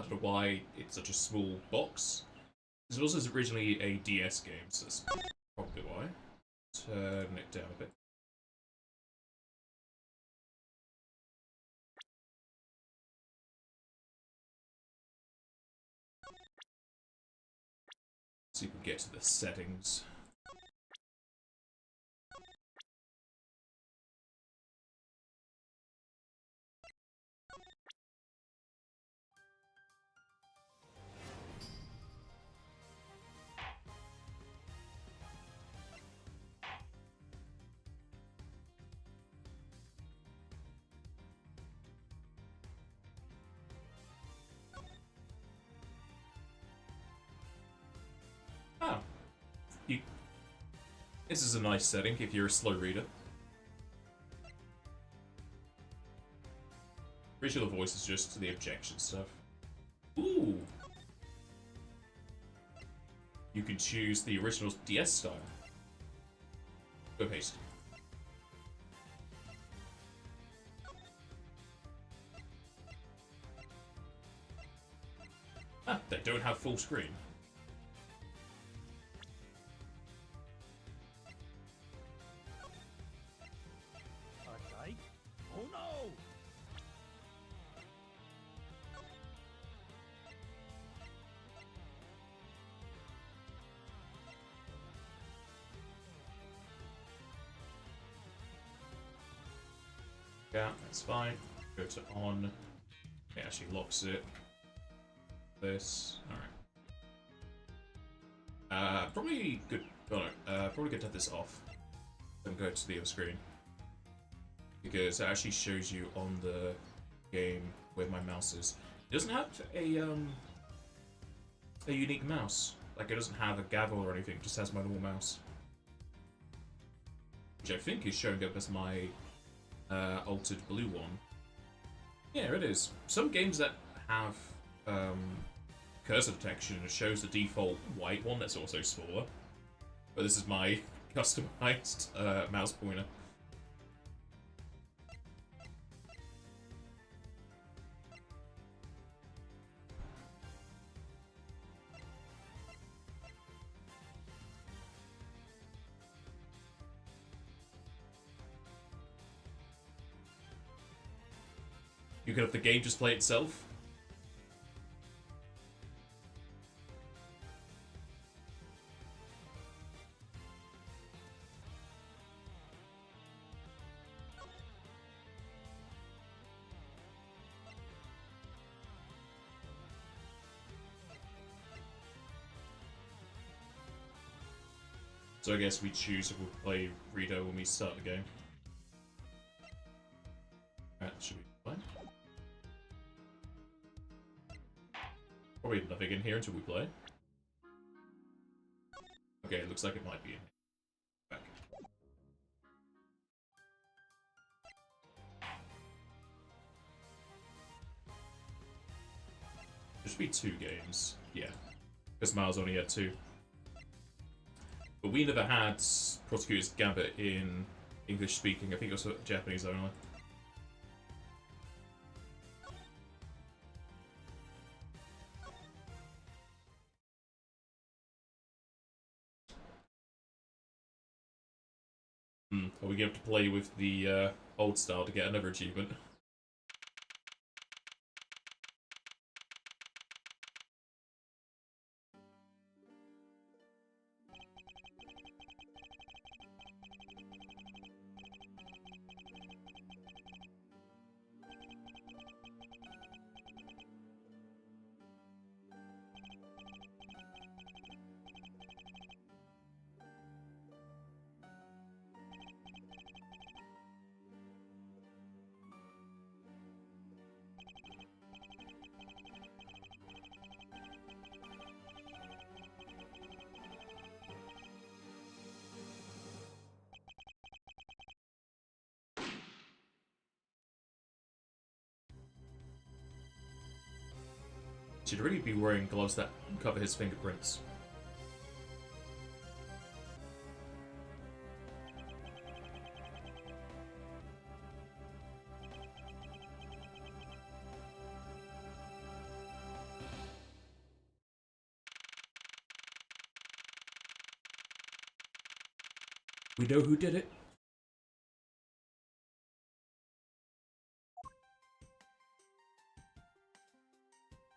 don't know why it's such a small box. This was originally a DS game, so that's probably why. Turn it down a bit. So you can get to the settings. Oh, you, this is a nice setting if you're a slow reader. Pretty sure the voice is just the objection stuff. Ooh! You can choose the original DS style. Go paste. Ah, they don't have full screen. Okay. Oh no! Yeah, that's fine. Go to on. It actually locks it. This. Alright. Probably good. Oh no, probably good to have this off. Then go to the other screen. Because it actually shows you on the game where my mouse is. It doesn't have a unique mouse. Like, it doesn't have a gavel or anything, it just has my normal mouse. Which I think is showing up as my altered blue one. Yeah, it is. Some games that have cursor detection shows the default white one that's also smaller. But this is my customized mouse pointer. You can have the game just play itself. So I guess we choose if we'll play Rito when we start the game. That should be fine. Probably nothing in here until we play. Okay, it looks like it might be in here. Back. There should be 2 games. Yeah. Because Miles only had 2. But we never had Prosecutor's Gambit in English speaking. I think it was Japanese only. Are we going to have to play with the old style to get another achievement? Should really be wearing gloves that cover his fingerprints. We know who did it.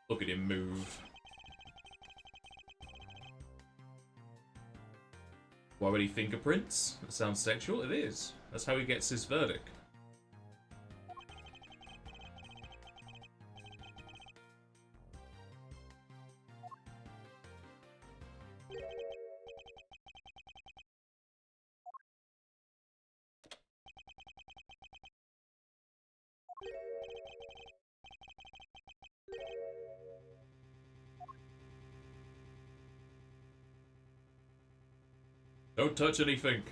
Look at him move. Why would he fingerprints? That sounds sexual. It is. That's how he gets his verdict. Don't touch anything.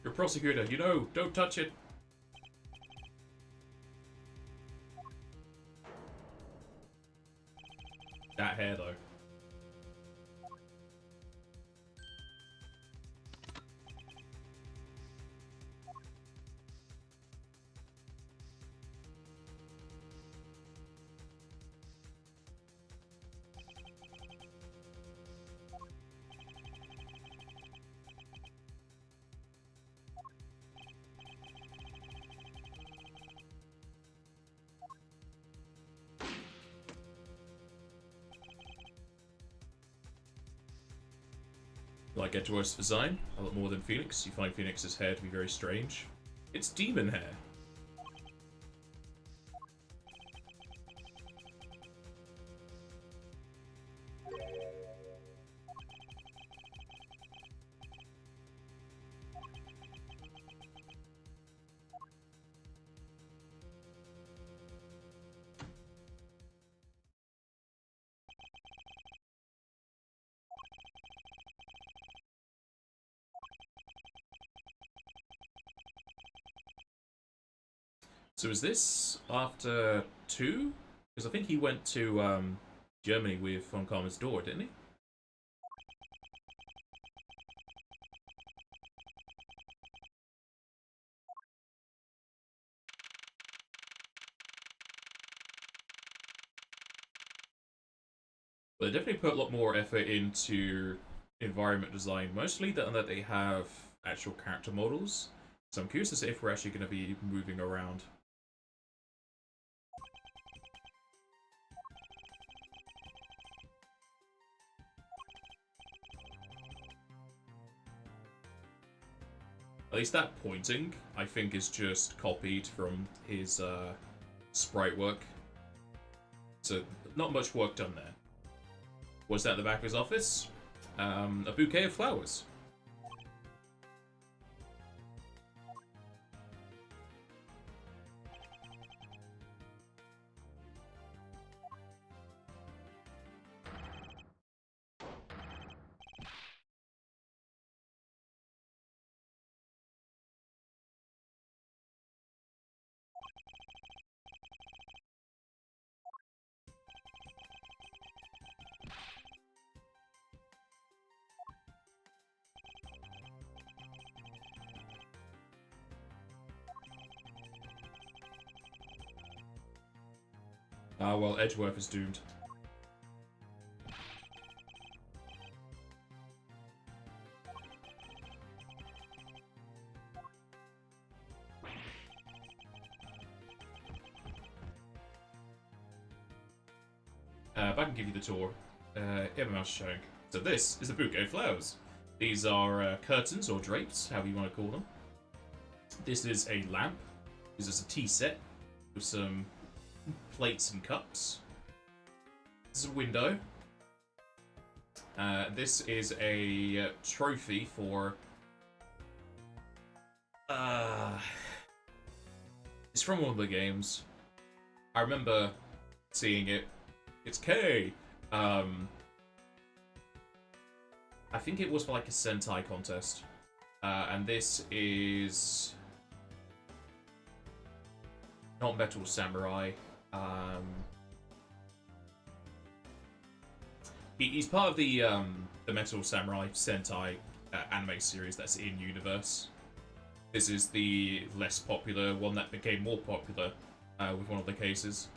You're a prosecutor, you know, don't touch it. That hair, though. Like Edgeworth's design, a lot more than Phoenix. You find Phoenix's hair to be very strange. It's demon hair. So is this after 2? Because I think he went to Germany with Von Karma's door, didn't he? But they definitely put a lot more effort into environment design, mostly that they have actual character models. So I'm curious to see if we're actually going to be moving around. At least that pointing, I think, is just copied from his sprite work. So not much work done there. What's that at the back of his office? A bouquet of flowers. Ah, well, Edgeworth is doomed. If I can give you the tour, here my mouse is showing. So this is a bouquet of flowers. These are curtains or drapes, however you want to call them. This is a lamp. This is a tea set with some plates and cups. This is a window. This is a trophy for... it's from one of the games. I remember seeing it. It's K! I think it was for like a Sentai contest. And this is... not Metal Samurai. He's part of the Metal Samurai Sentai anime series that's in universe. This is the less popular one that became more popular with one of the cases.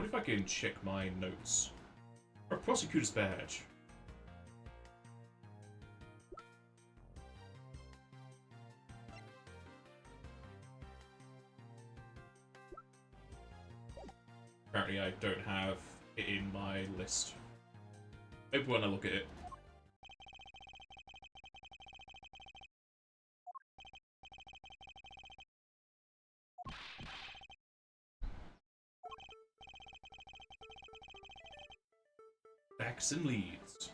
What if I can check my notes? A prosecutor's badge. Apparently I don't have it in my list. Maybe when I look at it. Facts and leads.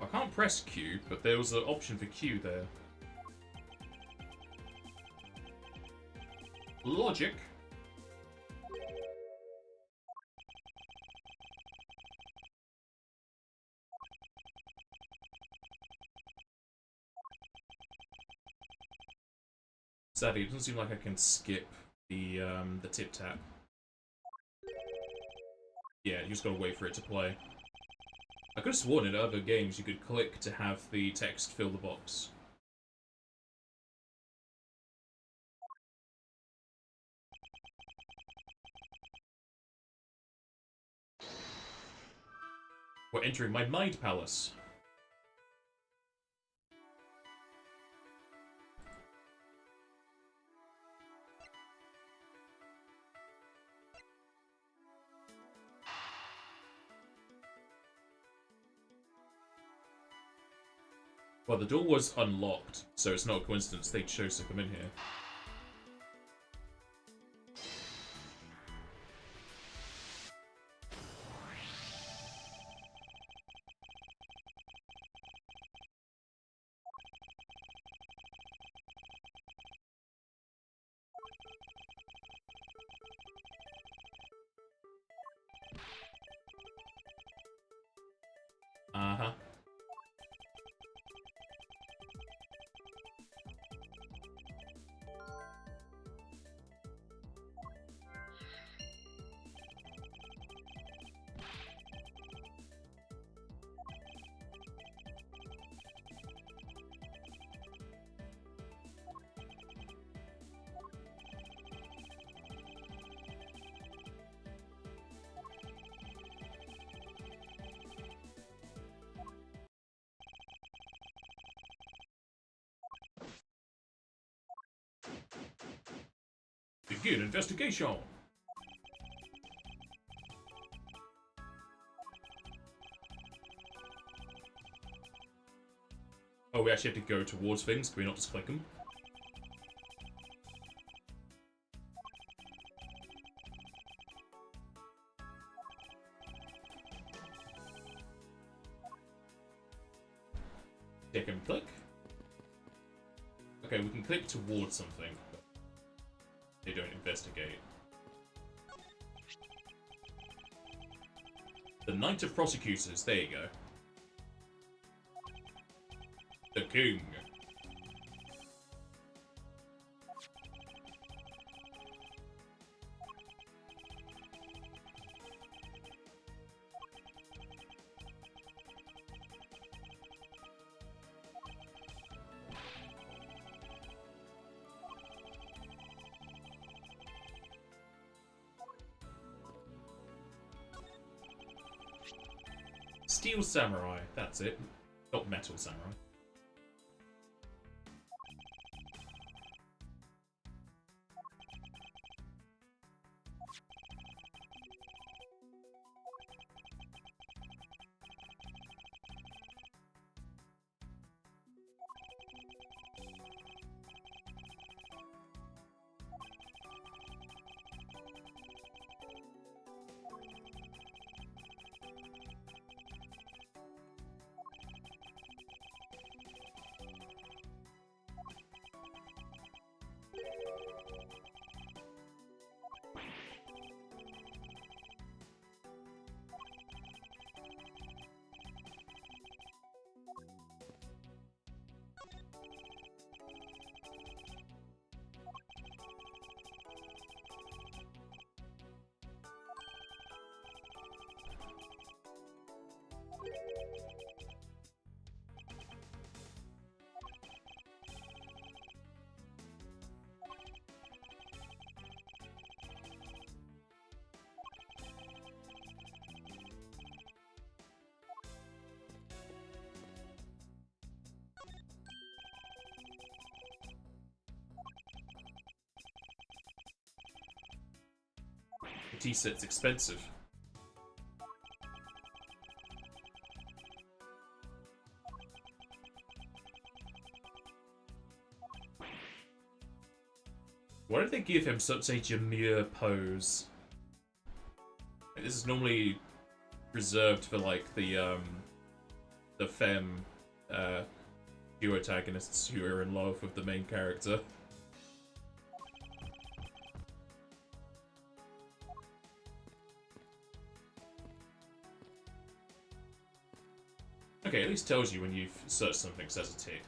I can't press Q, but there was an option for Q there. Logic. Sadly, it doesn't seem like I can skip the tip tap. Yeah, you just gotta wait for it to play. I could have sworn in other games you could click to have the text fill the box. We're entering my mind palace. Well, the door was unlocked, so it's not a coincidence they chose to come in here. Uh-huh. Begin investigation! Oh, we actually have to go towards things? Can we not just click them? Take and click. Okay, we can click towards something, but they don't investigate. The Knight of Prosecutors, there you go. The King. Steel Samurai, that's it. Not Metal Samurai. tea set's expensive. Why did they give him such a demure pose? Like, this is normally reserved for like the femme duo antagonists who are in love with the main character. Okay, at least tells you when you've searched something, says a tick.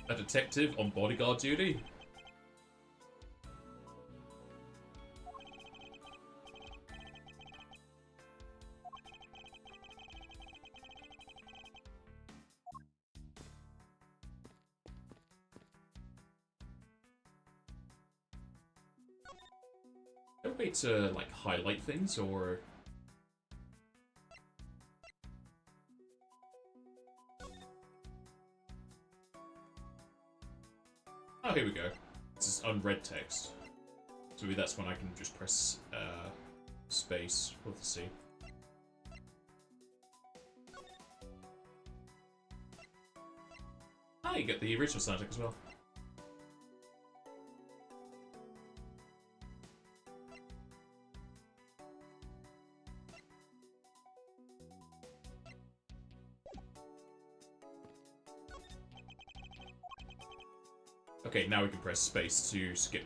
A detective on bodyguard duty? No way to, like, highlight things, or... Oh, here we go. This is unread text. So maybe that's when I can just press space. We'll see. Ah, you get the original soundtrack as well. Okay, now we can press space to skip.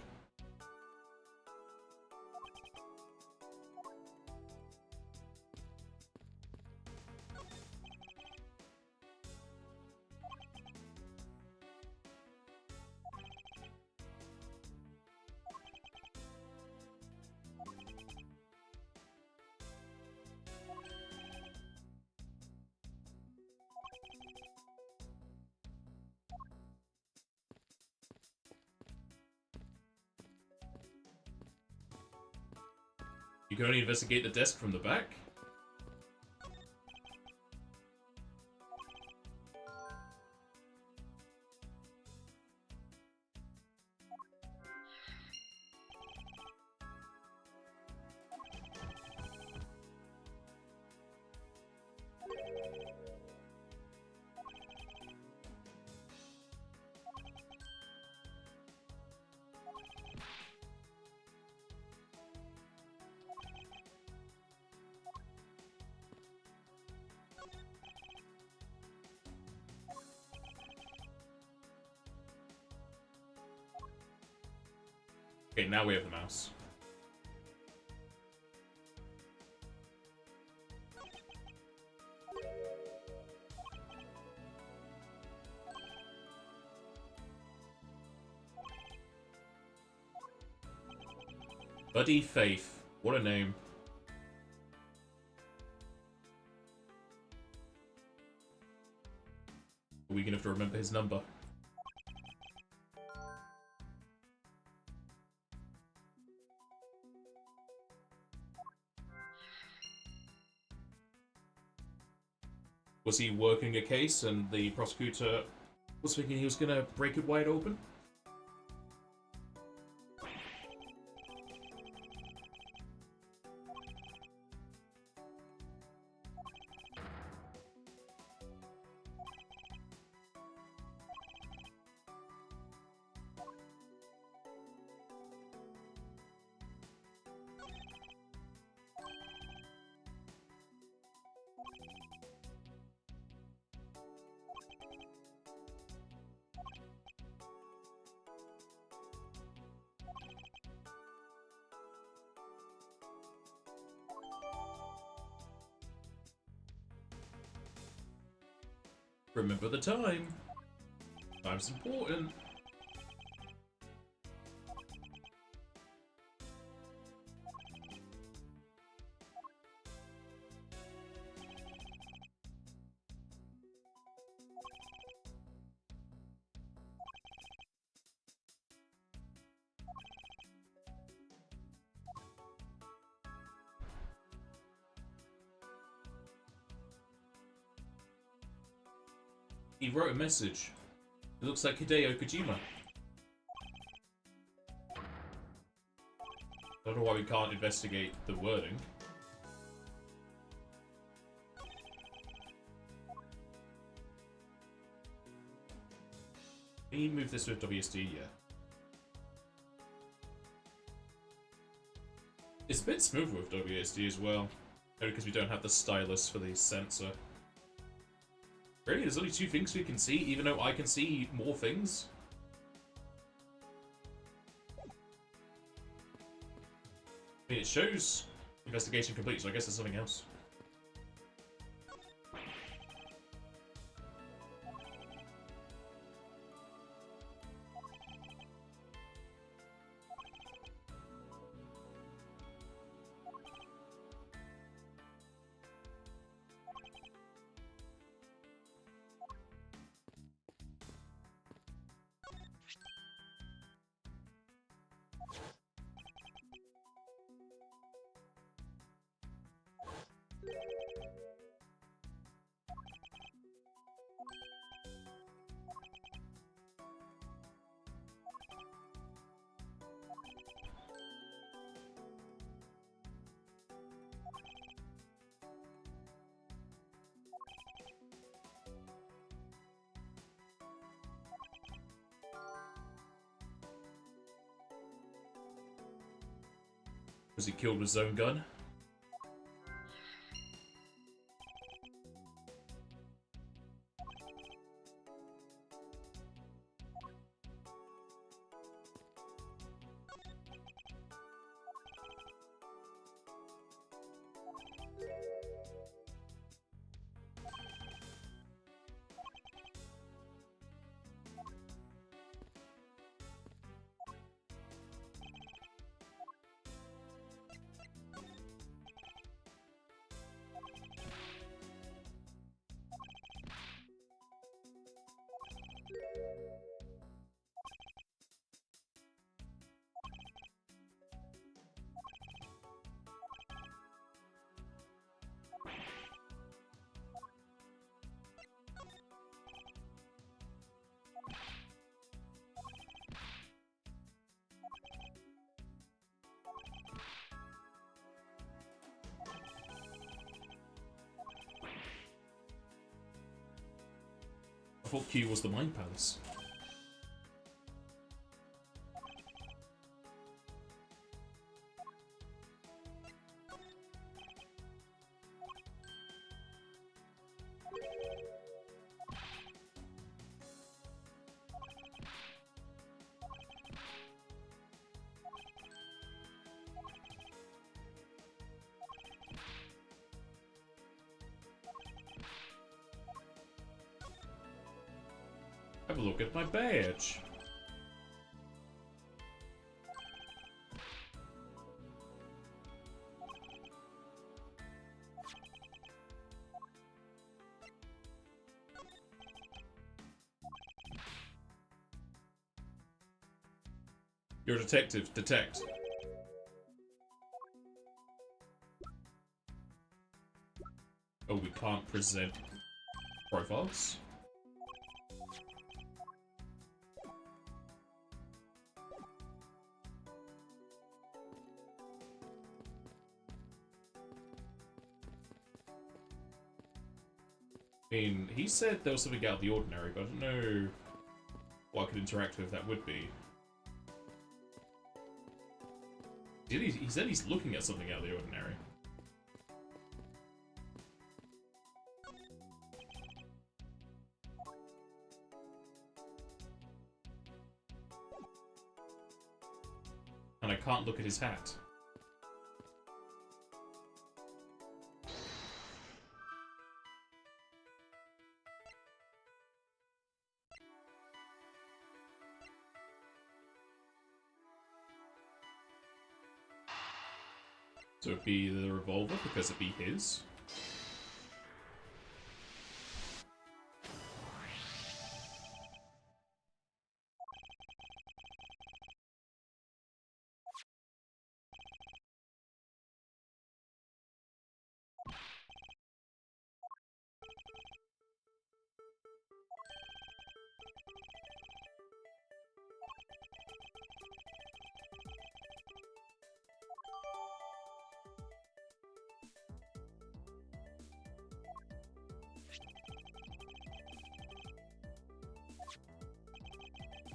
You can only investigate the desk from the back? Okay, now we have the mouse. Buddy Faith. What a name. Are we gonna have to remember his number? Was he working a case and the prosecutor was thinking he was gonna break it wide open? Remember the time. Time's important. He wrote a message. It looks like Hideo Kojima. I don't know why we can't investigate the wording. Can you move this with WSD? Yeah. It's a bit smoother with WSD as well. Maybe because we don't have the stylus for the sensor. Really? There's only 2 things we can see, even though I can see more things? I mean, it shows investigation complete, so I guess there's something else. Was he killed with his own gun? I thought Q was the Mind Palace. Have a look at my badge. You're a detective. Detect. Oh, we can't present profiles? I mean, he said there was something out of the ordinary, but I don't know what I could interact with that would be. He said he's looking at something out of the ordinary. And I can't look at his hat. So it'd be the revolver because it'd be his.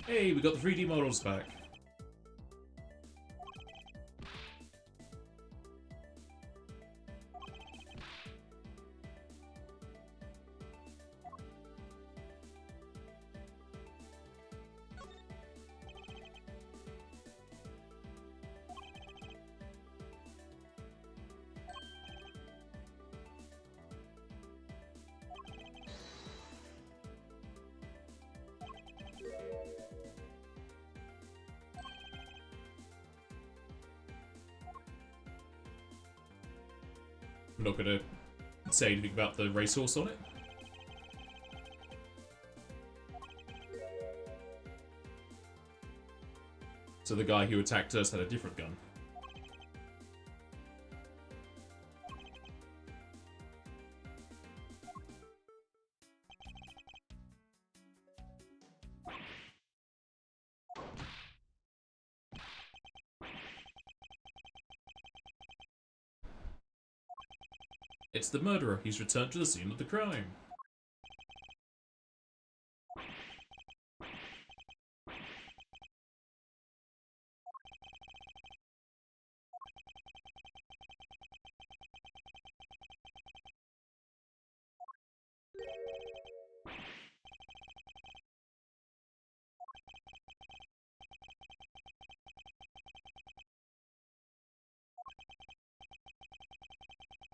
Hey, we got the 3D models back. I'm not gonna say anything about the racehorse on it. So the guy who attacked us had a different gun. It's the murderer. He's returned to the scene of the crime.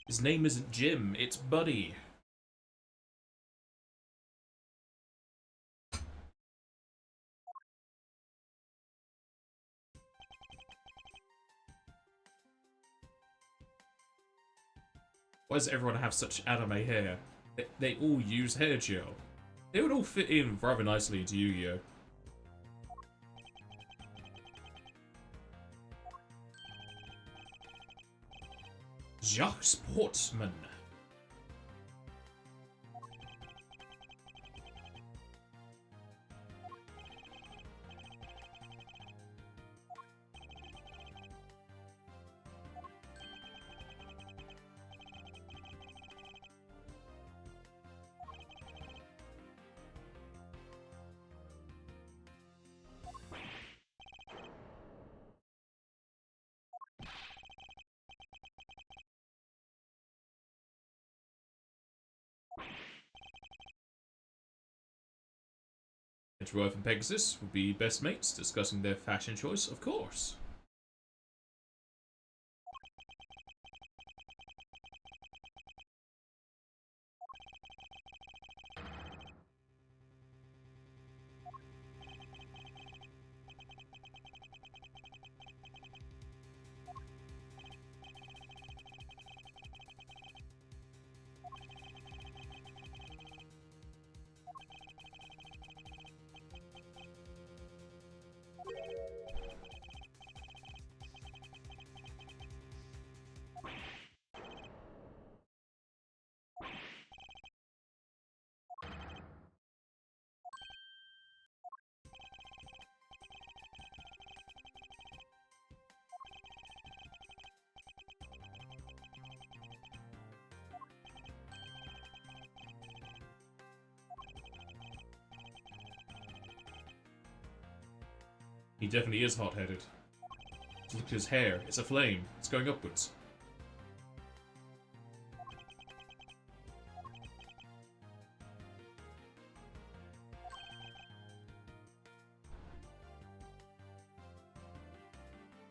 His name isn't Jim, it's Buddy. Why does everyone have such anime hair? They all use hair gel. They would all fit in rather nicely into Yu-Gi-Oh! Jacques Sportsman. Edgeworth and Pegasus would be best mates, discussing their fashion choice, of course. He definitely is hot-headed. Look at his hair. It's a flame. It's going upwards.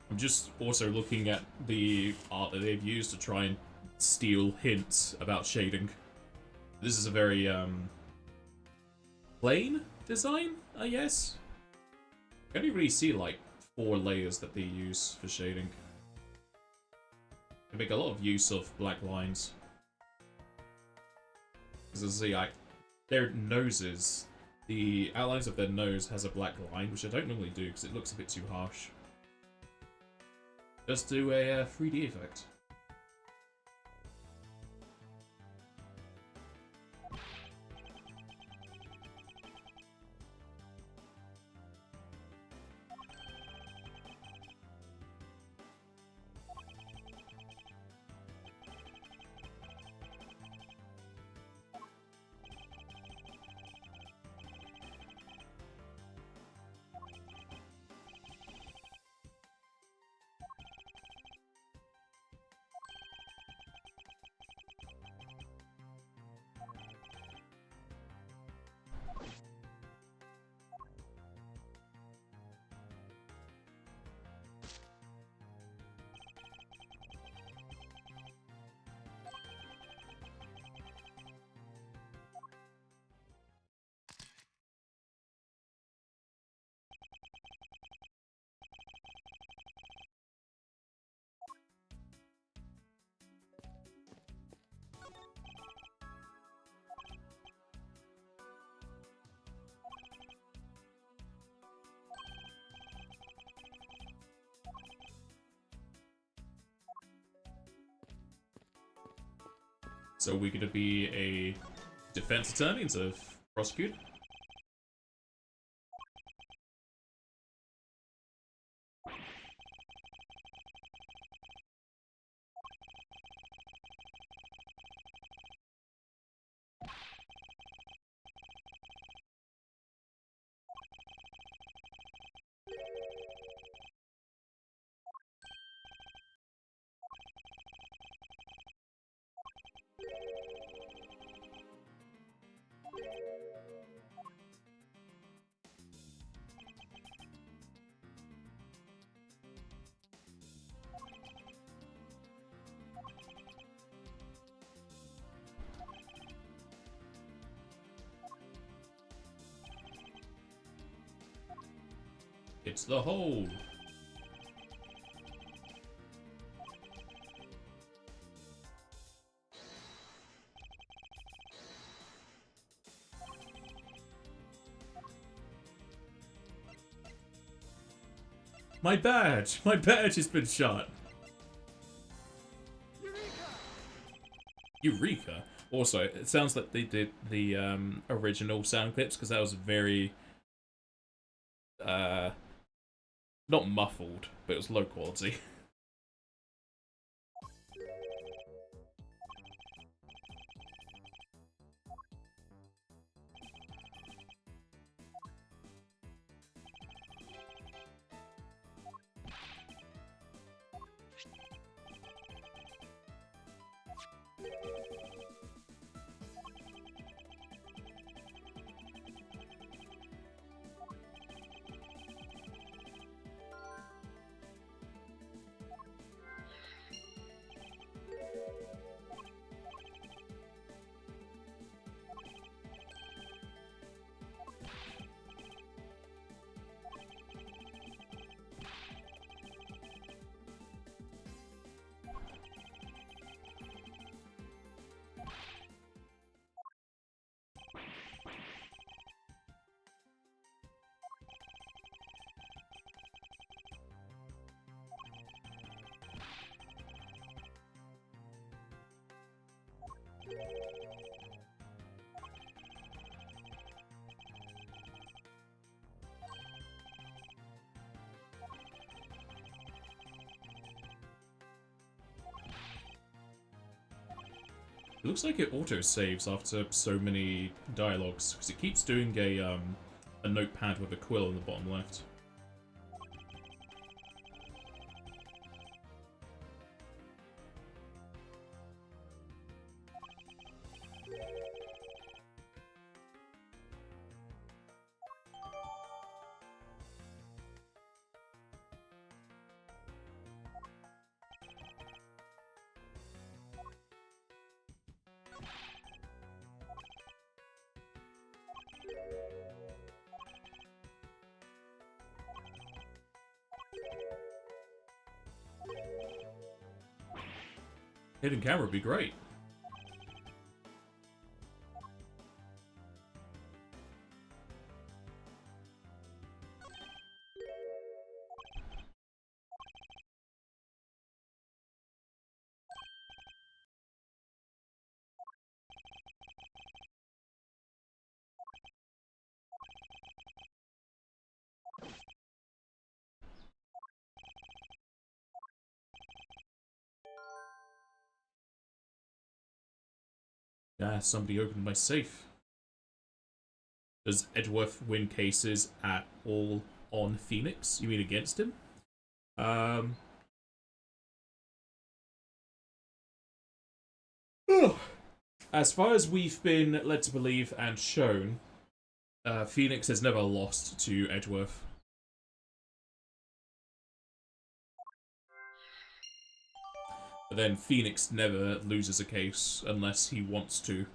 I'm just also looking at the art that they've used to try and steal hints about shading. This is a very, plain design, I guess? I only really see, like, 4 layers that they use for shading. They make a lot of use of black lines. As you see, their noses, the outlines of their nose has a black line, which I don't normally do because it looks a bit too harsh. Just do a 3D effect. So we're going to be a defense attorney instead of prosecutor. It's the hole. My badge! My badge has been shot! Eureka! Also, it sounds like they did the original sound clips, because that was very... not muffled, but it was low quality. It looks like it auto-saves after so many dialogues, because it keeps doing a notepad with a quill in the bottom left. Hidden camera would be great. Ah, somebody opened my safe. Does Edgeworth win cases at all on Phoenix? You mean against him? As far as we've been led to believe and shown, Phoenix has never lost to Edgeworth. But then Phoenix never loses a case unless he wants to.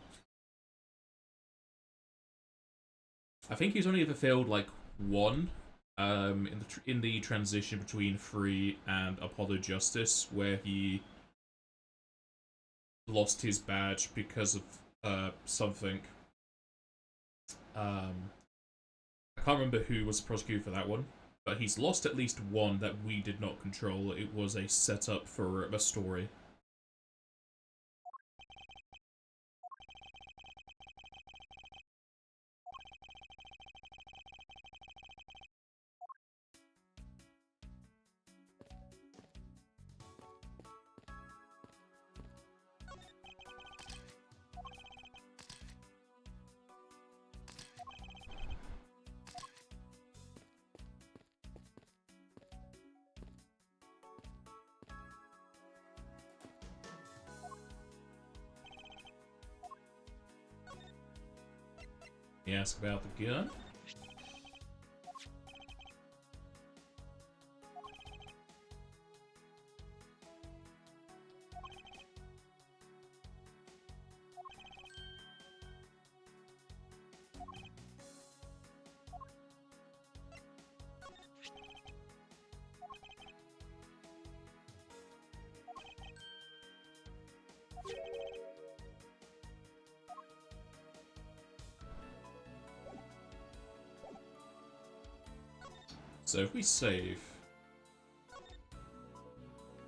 I think he's only ever failed like one in the transition between Free and Apollo Justice, where he lost his badge because of something. I can't remember who was the prosecutor for that one, but he's lost at least one that we did not control. It was a setup for a story. You ask about the gun? So if we save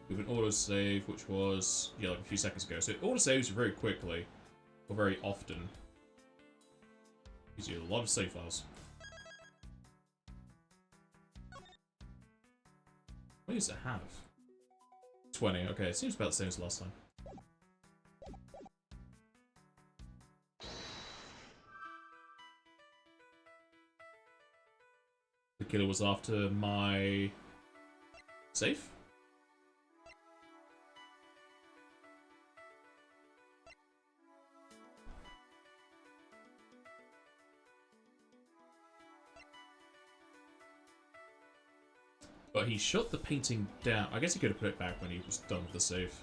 with an autosave, which was, yeah, like a few seconds ago, so it autosaves very quickly, or very often. Gives you a lot of save files. What does it have? 20, okay, it seems about the same as last time. The killer was after my safe? But he shut the painting down. I guess he could have put it back when he was done with the save.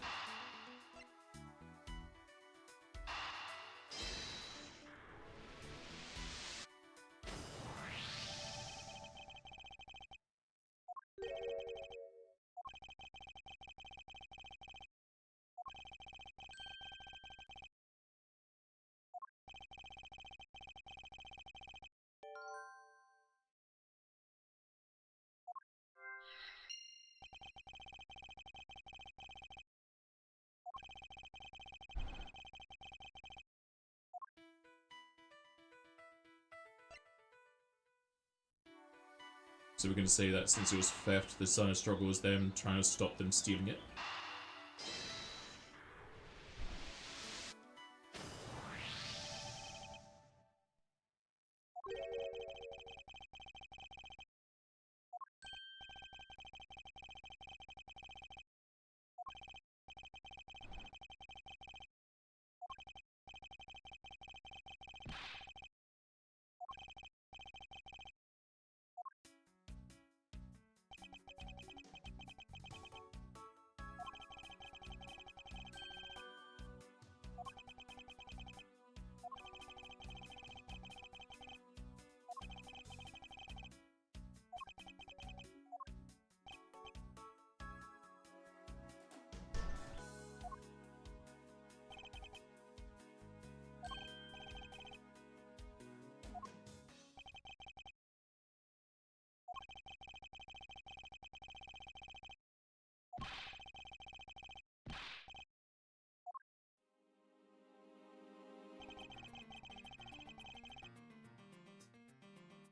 So we're going to say that since it was theft, the Sun of Struggle was them trying to stop them stealing it.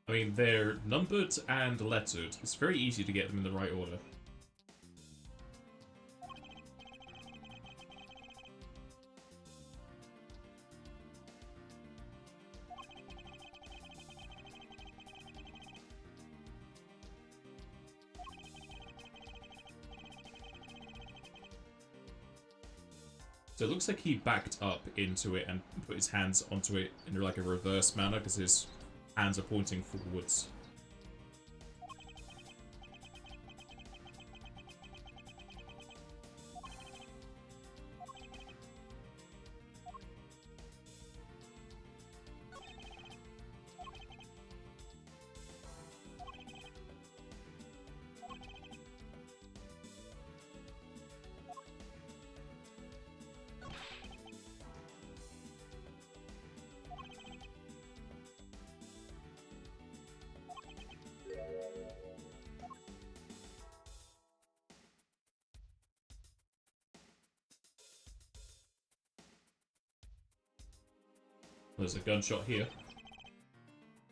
I mean, they're numbered and lettered. It's very easy to get them in the right order. So it looks like he backed up into it and put his hands onto it in like a reverse manner because his hands are pointing forwards. There's a gunshot here.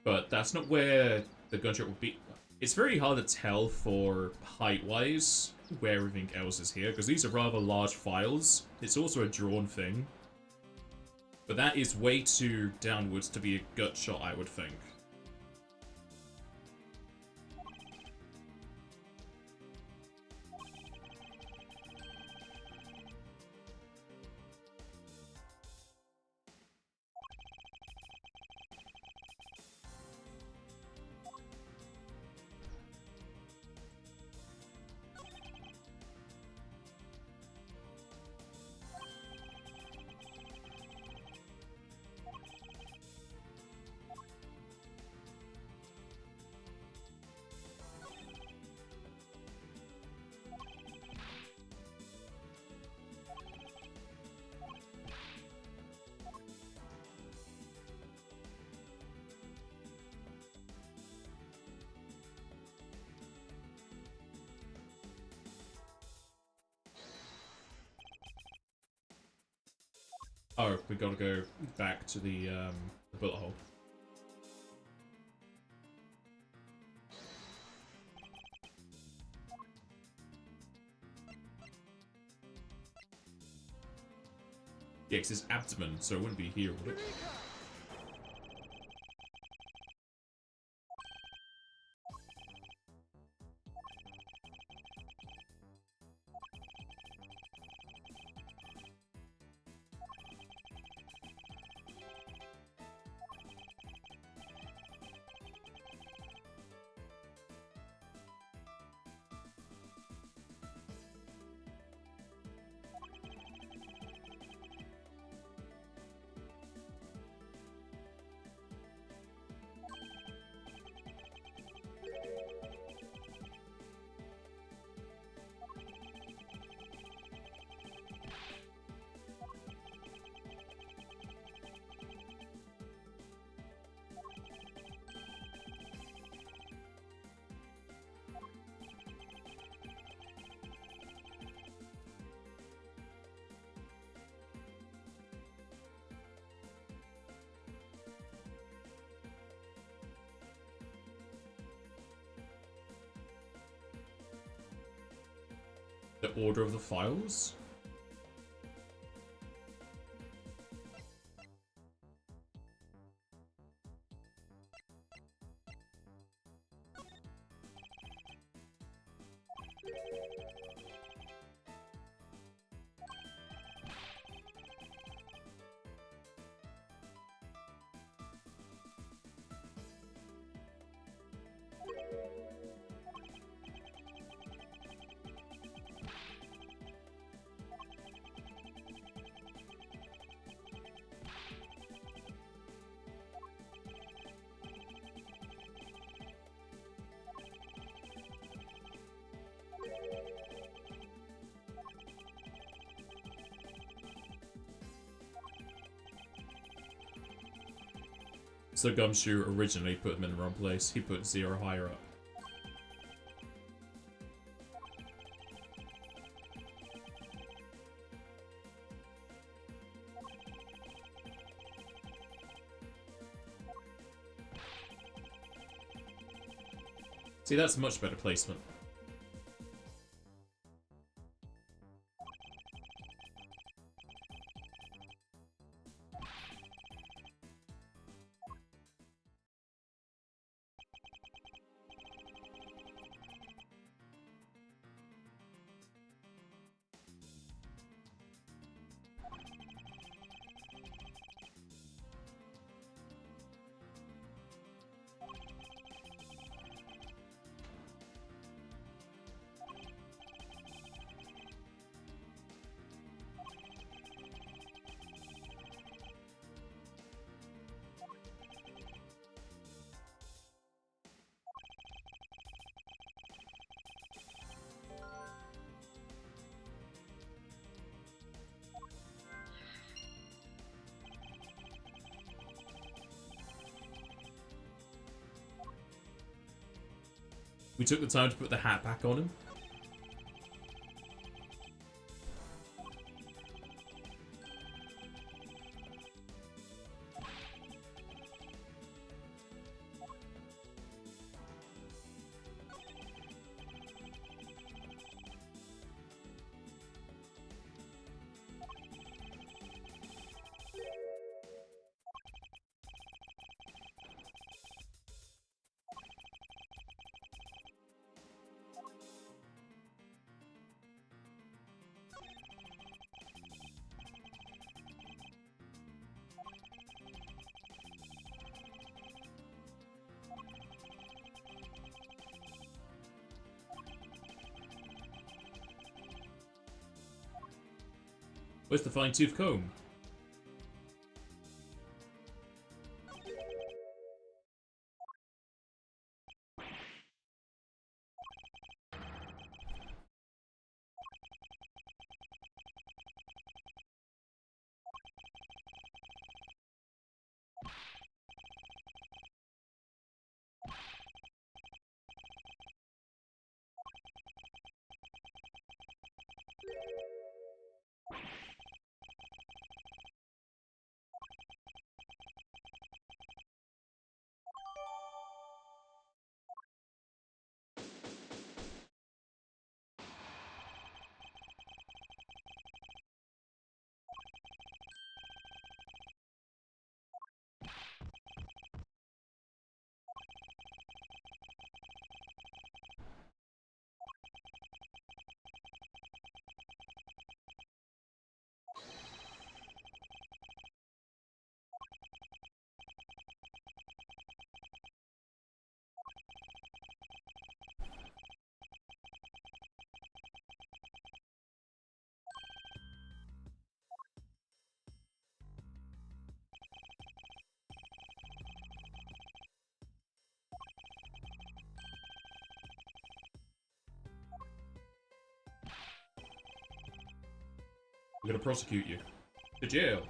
But that's not where the gunshot would be. It's very hard to tell for height-wise where everything else is here, because these are rather large files. It's also a drawn thing. But that is way too downwards to be a gut shot, I would think. Oh, we gotta go back to the bullet hole. Yeah, it's his abdomen, so it wouldn't be here, would it? The order of the files? So Gumshoe originally put them in the wrong place. He put 0 higher up. See, that's much better placement. We took the time to put the hat back on him. Where's the fine-tooth comb? We're gonna prosecute you. To jail.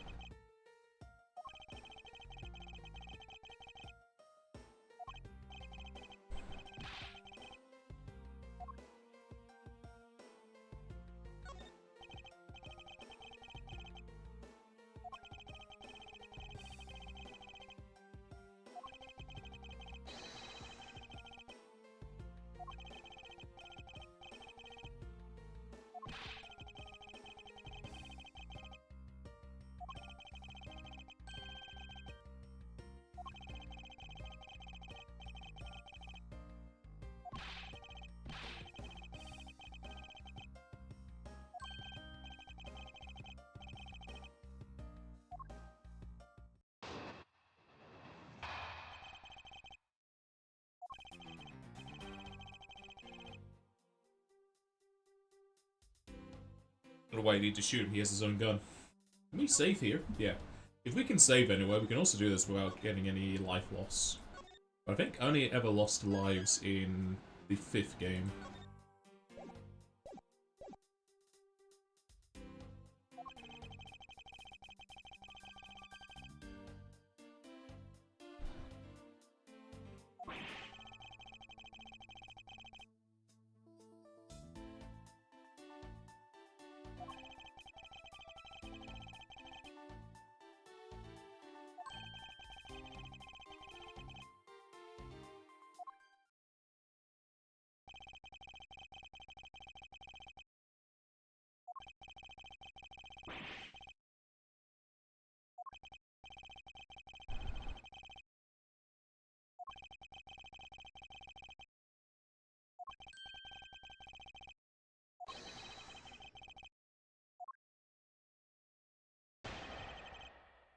I don't know why you need to shoot him, he has his own gun. Can we save here? Yeah. If we can save anywhere, we can also do this without getting any life loss. I think I only ever lost lives in the 5th game.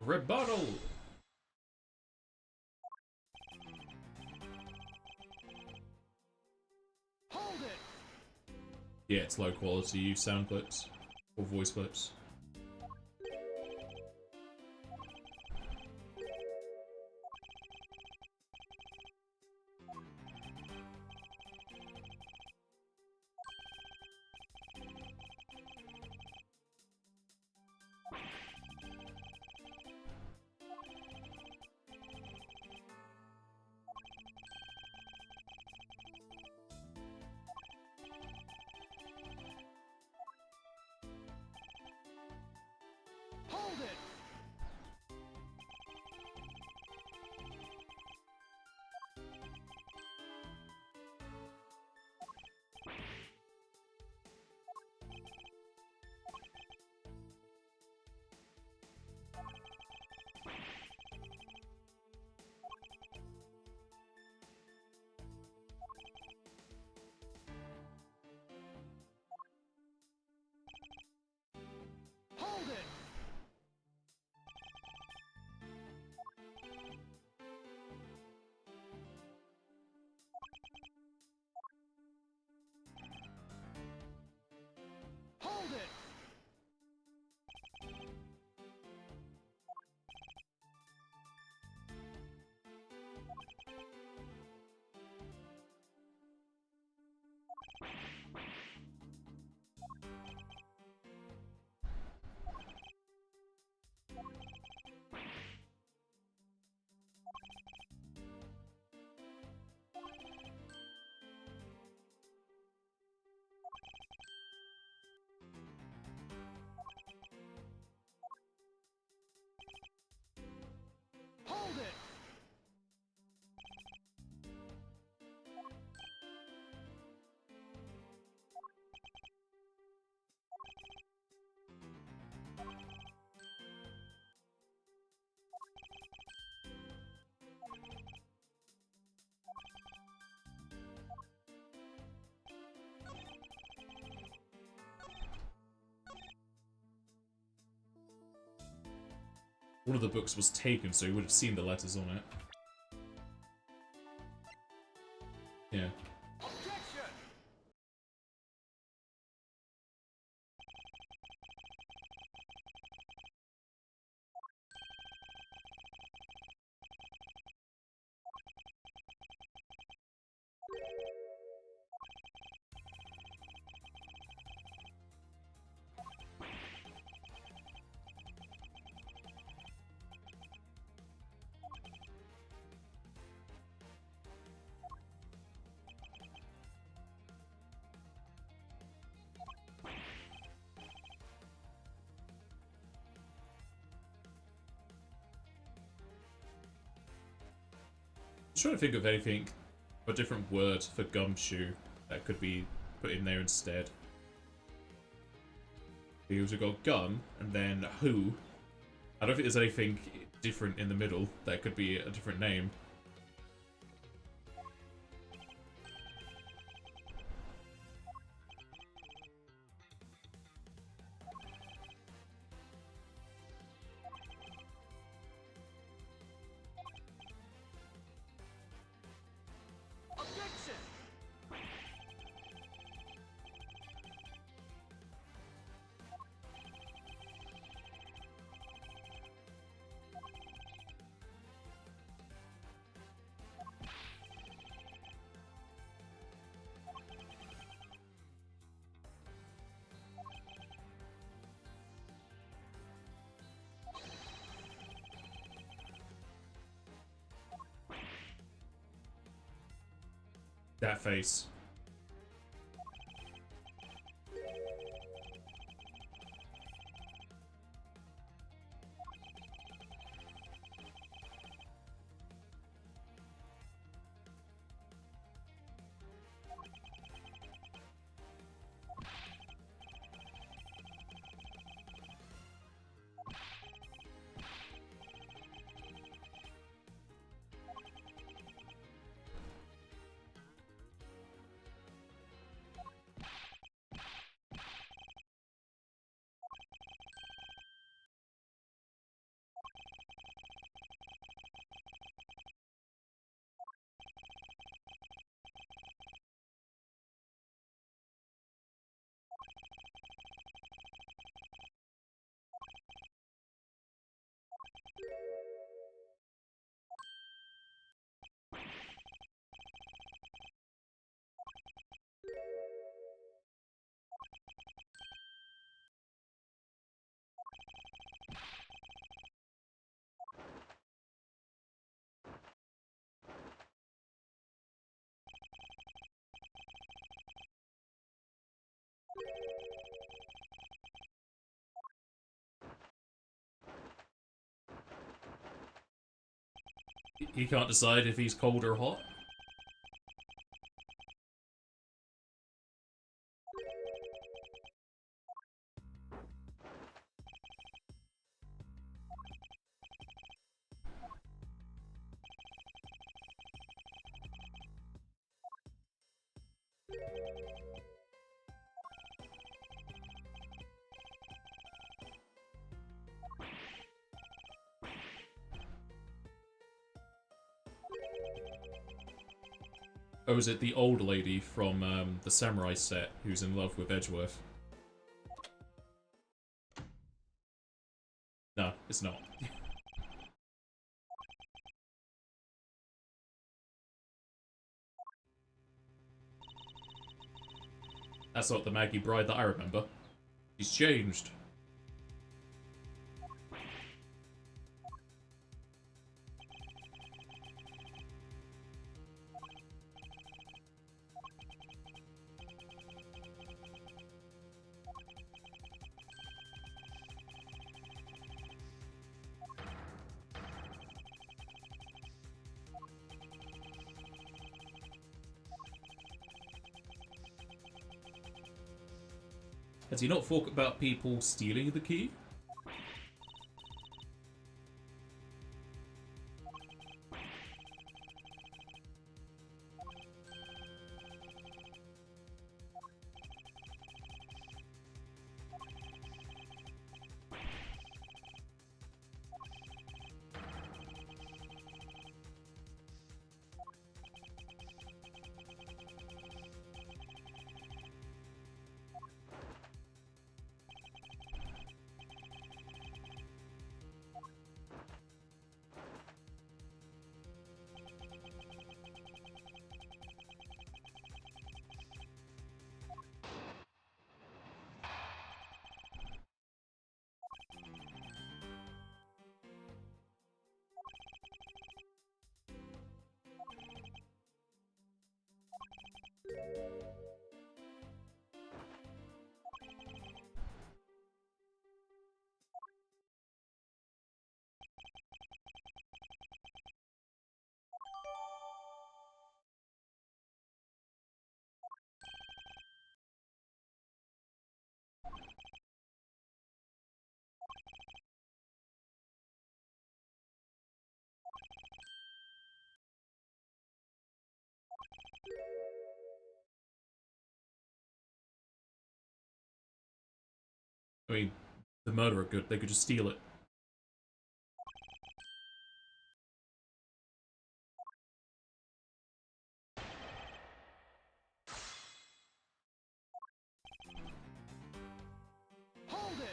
Rebuttal! Hold it! Yeah, it's low quality sound clips. Or voice clips. Hold it! Hold it! Hold it! Hold it! One of the books was taken, so you would have seen the letters on it. Yeah. Objection! trying to think of anything, a different word for gumshoe that could be put in there instead. Because we've got gum and then who. I don't think there's anything different in the middle that could be a different name. Objection! That face. He can't decide if he's cold or hot. Oh, is it the old lady from the samurai set who's in love with Edgeworth? No, it's not. That's not the Maggie Bride that I remember. She's changed. Has he not thought about people stealing the key? I mean, the murderer could. They could just steal it. Hold it!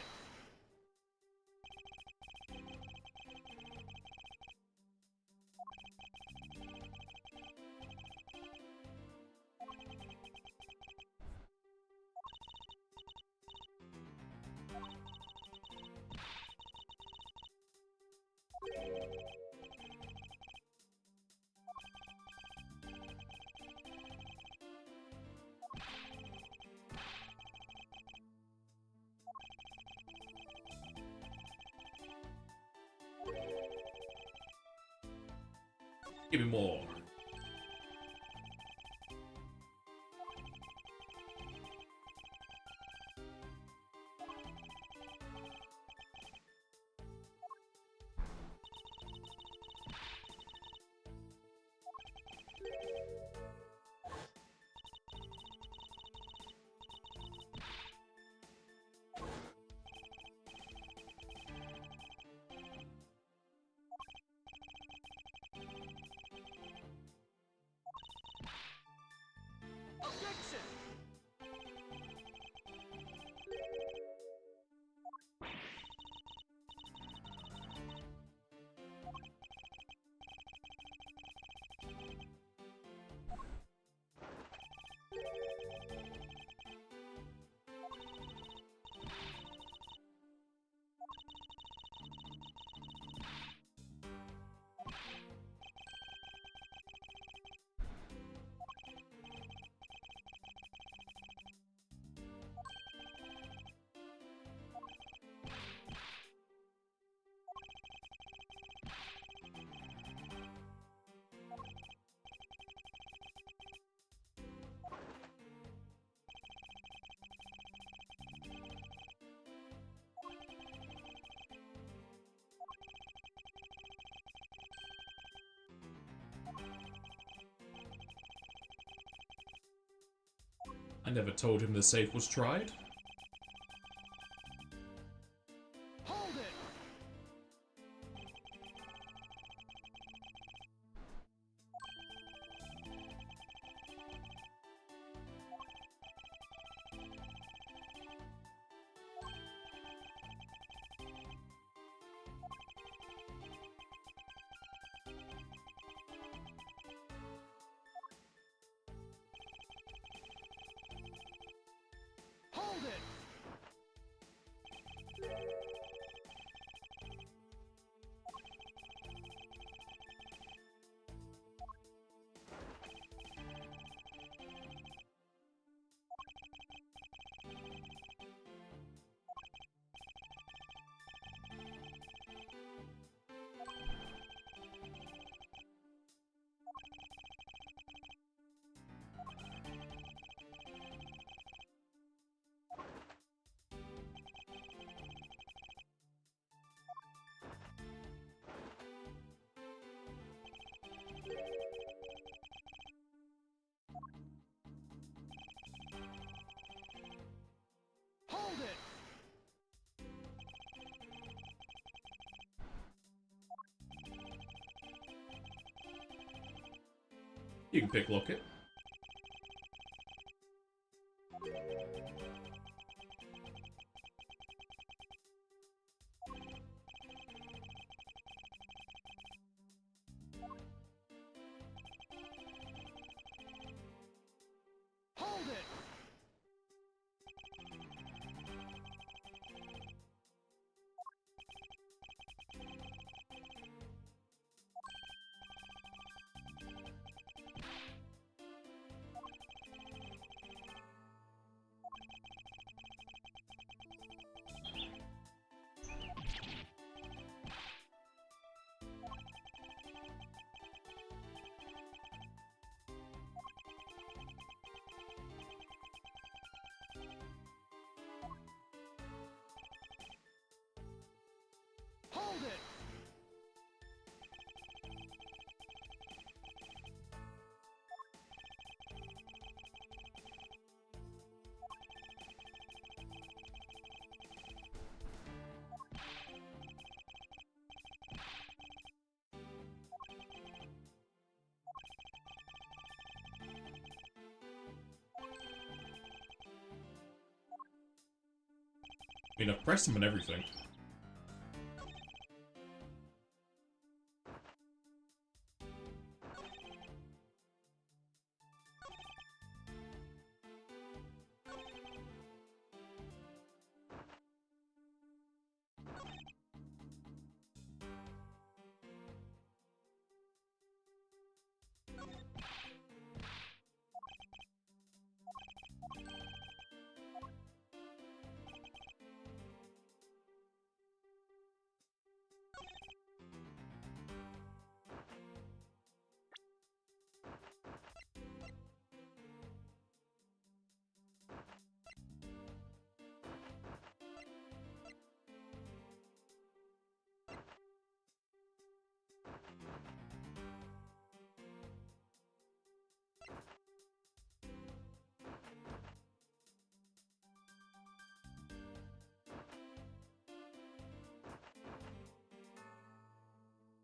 Give me more. Objection! I never told him the safe was tried. Hold it! Hold it! Hold it! You can picklock it. Hold it! I mean, I've pressed him and everything.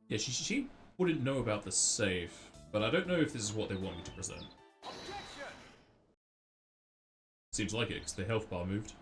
Yeah, she wouldn't know about the save, but I don't know if this is what they want me to present. Objection! Seems like it, because the health bar moved.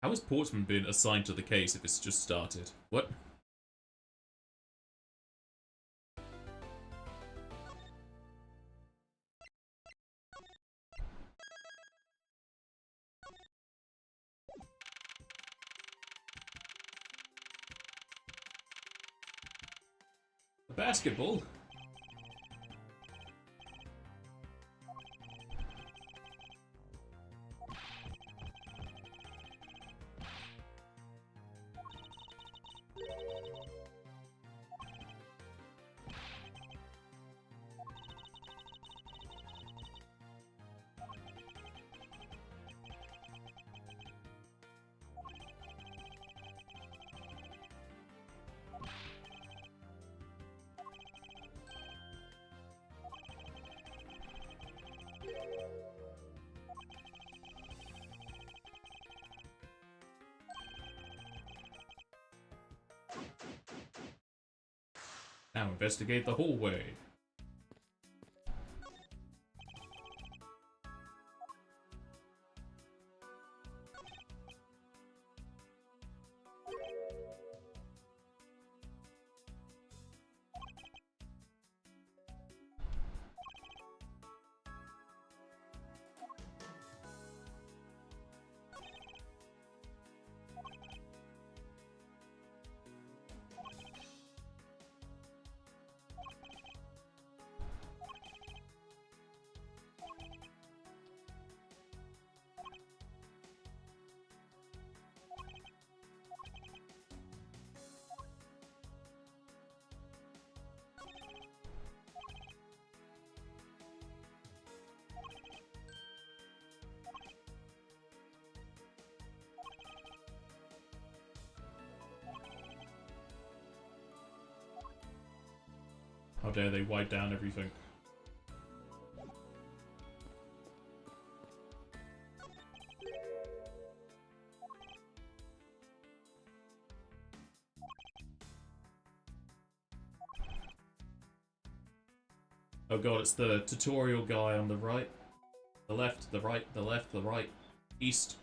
How has Portsman been assigned to the case if it's just started? What? A basketball? Now investigate the hallway. How dare they wipe down everything. Oh god, it's the tutorial guy on the right. The left, the right, the left, the right. East.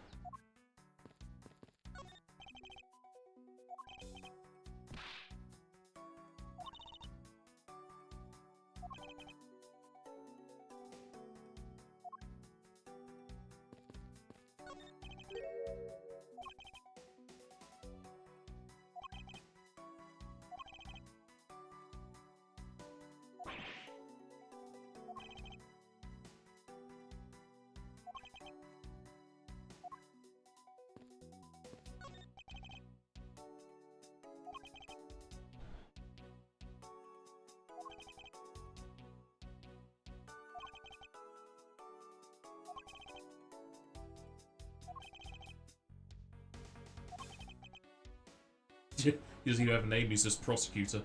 He doesn't even have a name, he's just prosecutor.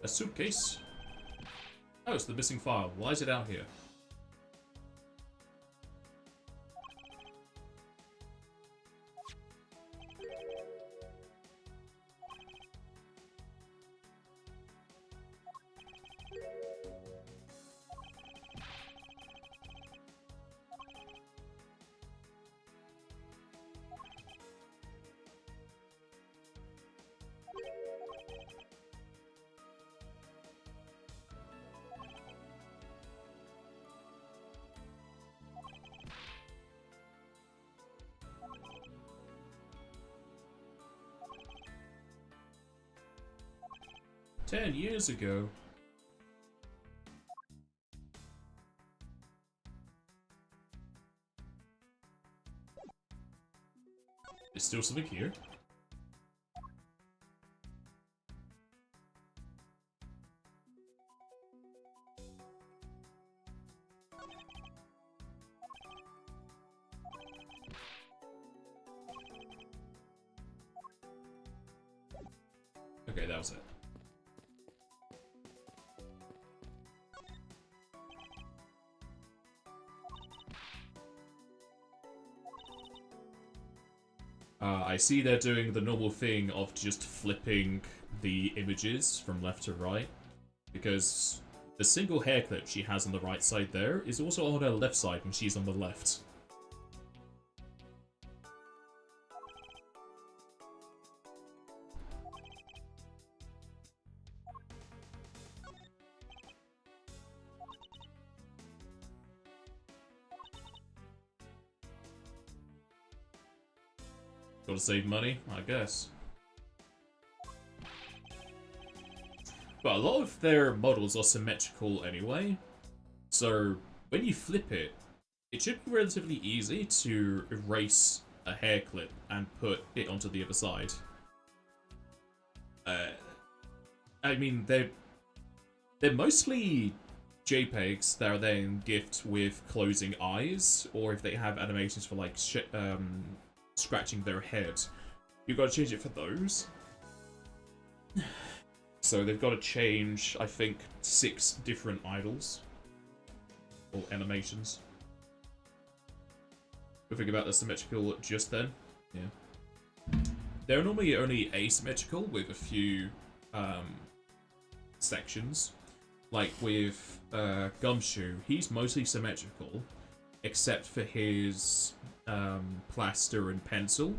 A suitcase? Oh, it's the missing file. Why is it out here? "10 years ago." There's still something here. Okay, that was it. I see they're doing the normal thing of just flipping the images from left to right, because the single hair clip she has on the right side there is also on her left side when she's on the left. Gotta save money, I guess. But a lot of their models are symmetrical anyway, so when you flip it, it should be relatively easy to erase a hair clip and put it onto the other side. I mean, they're mostly JPEGs that are then gift with closing eyes, or if they have animations for like scratching their head, you've got to change it for those. So they've got to change, I think, 6 different idols or animations. We think about the symmetrical just then. Yeah, they're normally only asymmetrical with a few sections. Like with Gumshoe, he's mostly symmetrical, except for his plaster and pencil.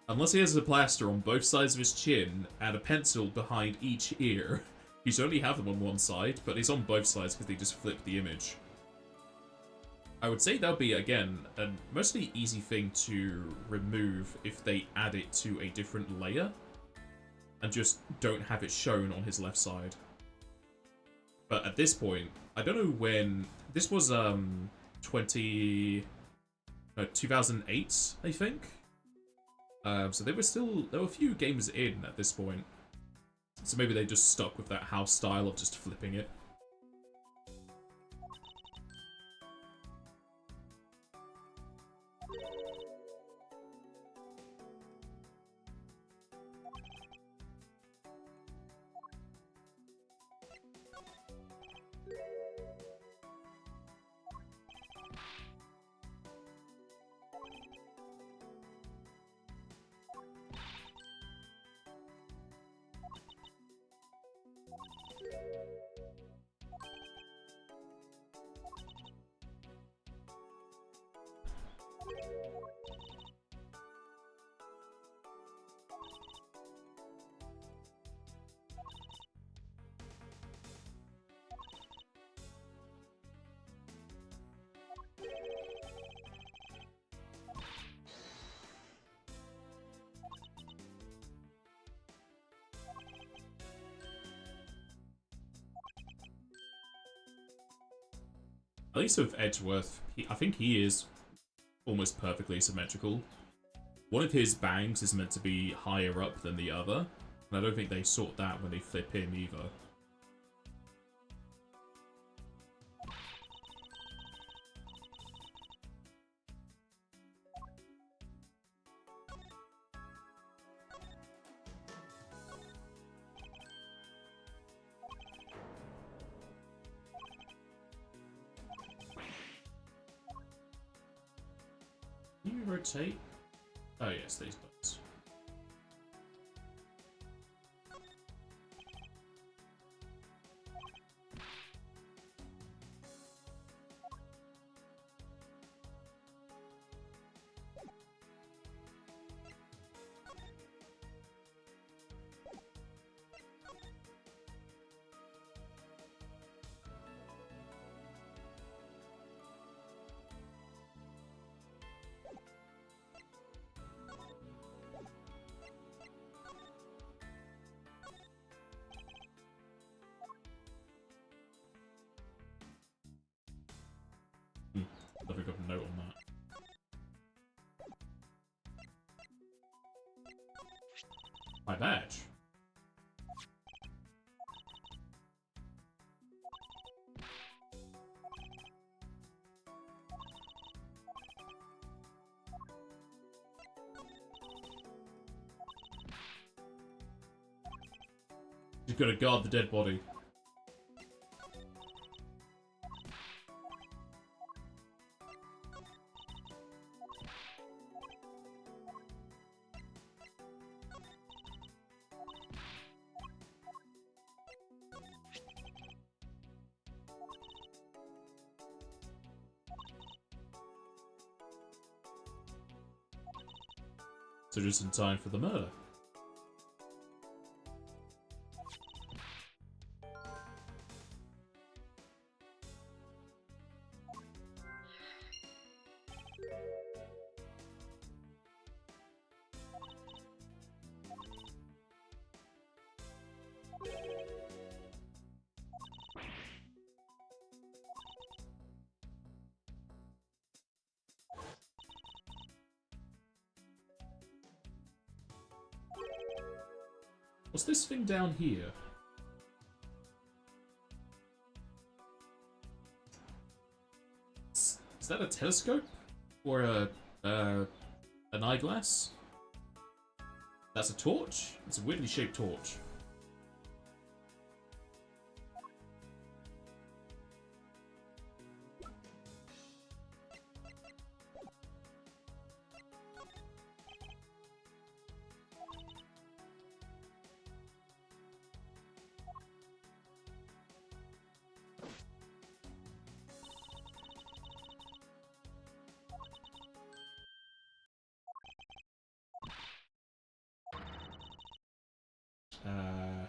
Unless he has a plaster on both sides of his chin and a pencil behind each ear, he should only have them on one side, but he's on both sides because they just flip the image. I would say that would be, again, a mostly easy thing to remove if they add it to a different layer and just don't have it shown on his left side. But at this point, I don't know when... This was 2008, I think? So there were a few games in at this point. So maybe they just stuck with that house style of just flipping it. At least with Edgeworth, I think he is almost perfectly symmetrical. One of his bangs is meant to be higher up than the other, and I don't think they sort that when they flip him either. Can you rotate? Oh yes, these buttons. I think I've got a note on that. My badge. You've got to guard the dead body. So just in time for the murder. What's this thing down here? Is that a telescope? Or an eyeglass? That's a torch? It's a weirdly shaped torch.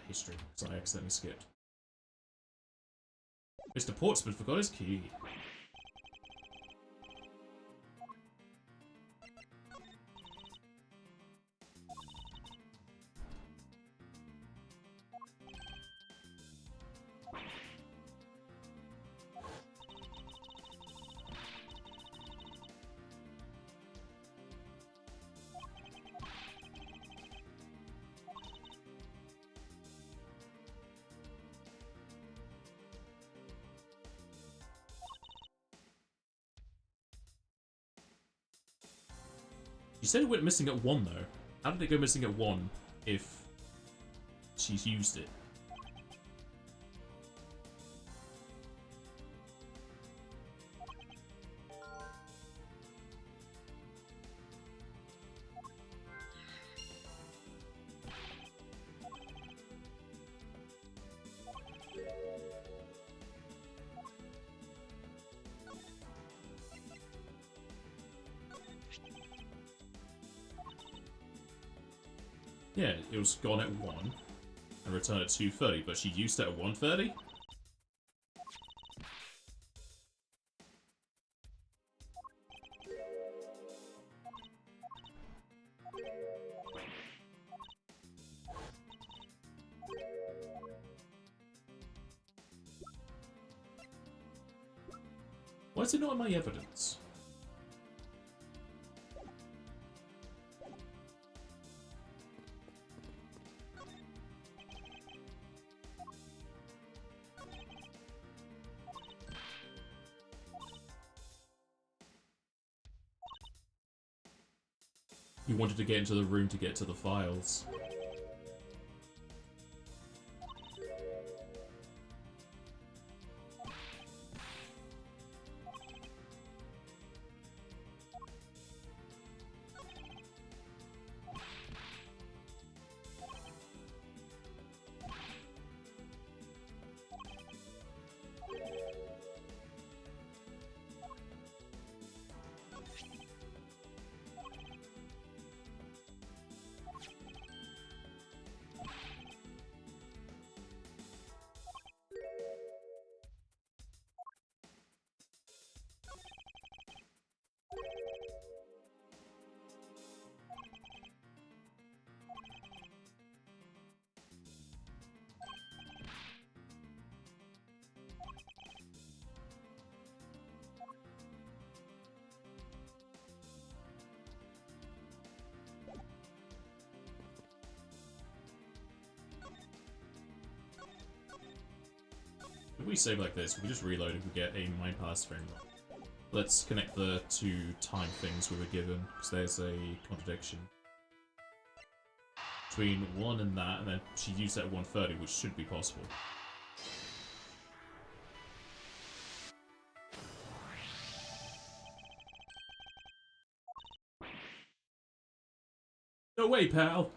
History, because I accidentally skipped. Mr. Portsmouth forgot his key. You said it went missing at 1 though. How did it go missing at 1 if she's used it? Yeah, it was gone at 1 and returned at 2:30, but she used it at 1:30? Why is it not in my evidence? You wanted to get into the room to get to the files. If we save like this, we just reload and we get a Mind Palace frame. Let's connect the two time things we were given, because there's a contradiction. Between 1 and that, and then she used that at 1:30, which should be possible. No way, pal!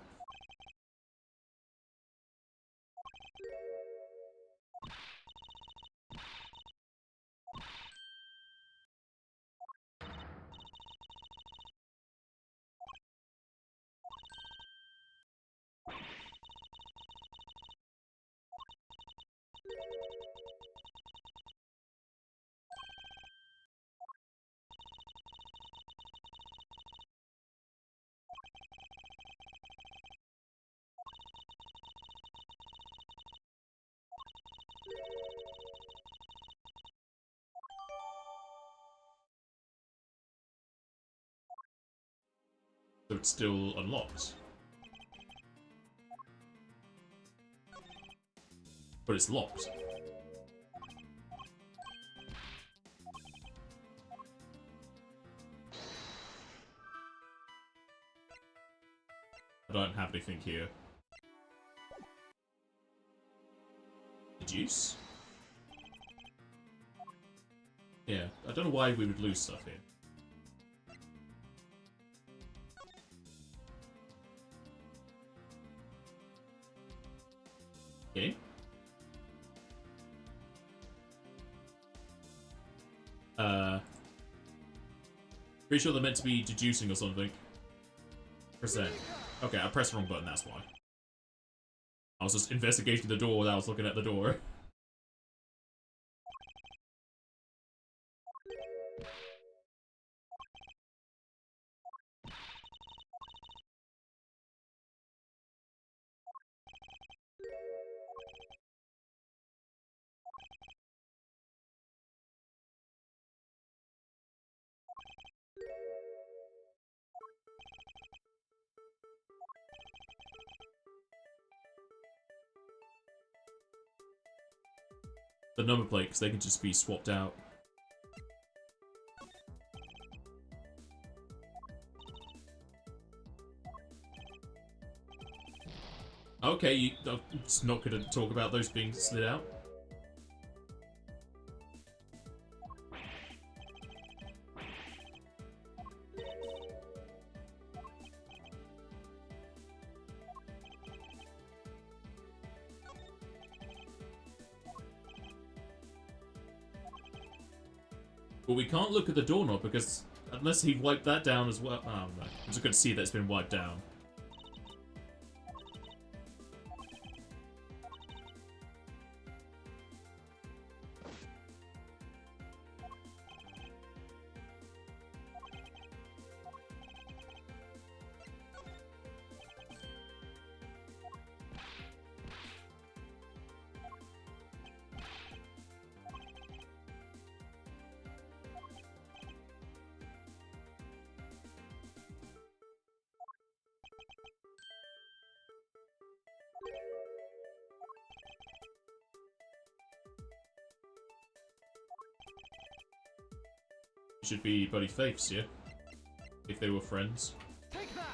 So it's still unlocked. But it's locked. I don't have anything here. The juice? Yeah, I don't know why we would lose stuff here. Okay. Pretty sure they're meant to be deducing or something. Percent. Okay, I pressed the wrong button, that's why. I was just investigating the door without I was looking at the door. The number plate, because they can just be swapped out. Okay, I'm just not going to talk about those being slid out. But we can't look at the doorknob because unless he wiped that down as well. Oh no, I'm just going to see that it's been wiped down. Should be buddy faiths, yeah? If they were friends. Take that.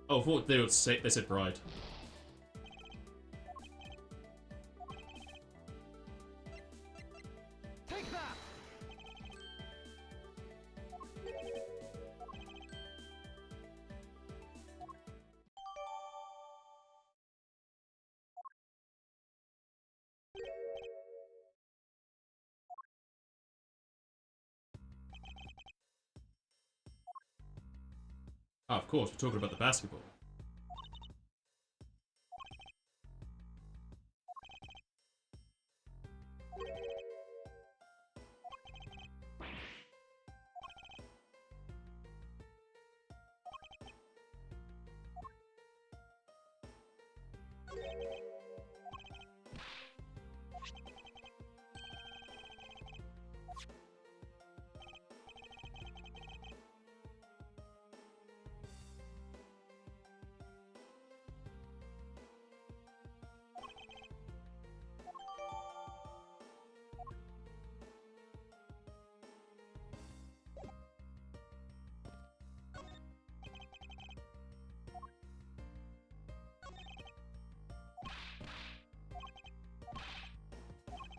Oh, I thought they would say they said bride. Take that. Oh, of course, we're talking about the basketball.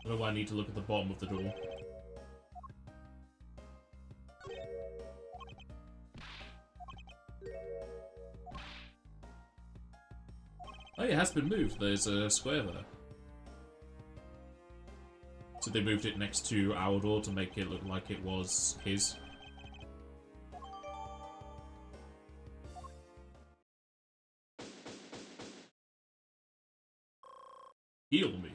I don't know why I need to look at the bottom of the door. Oh, it has been moved. There's a square there. So they moved it next to our door to make it look like it was his. Heal me.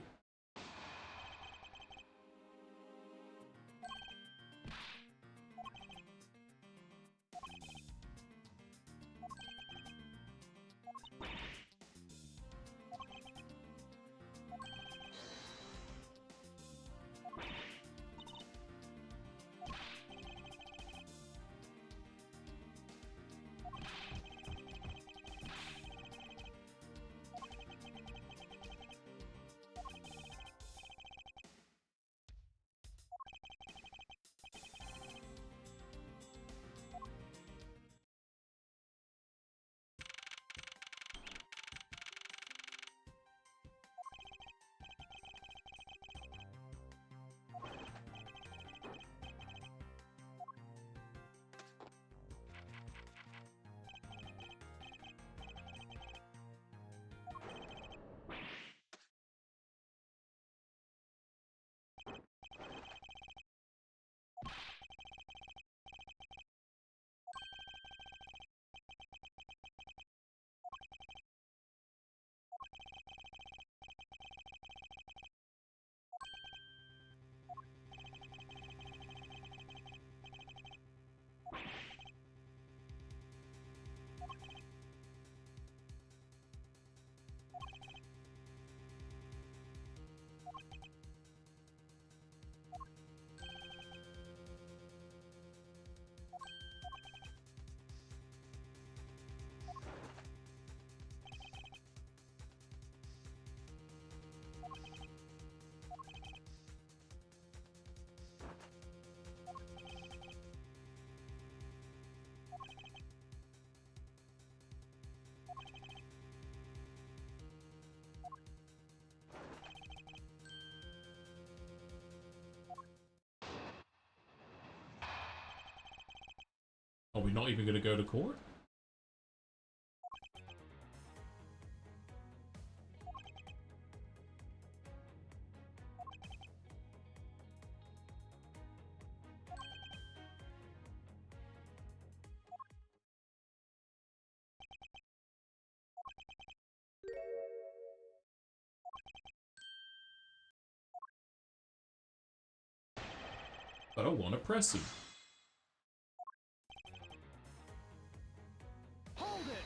we not even gonna go to court? But I want to press him. Hold it.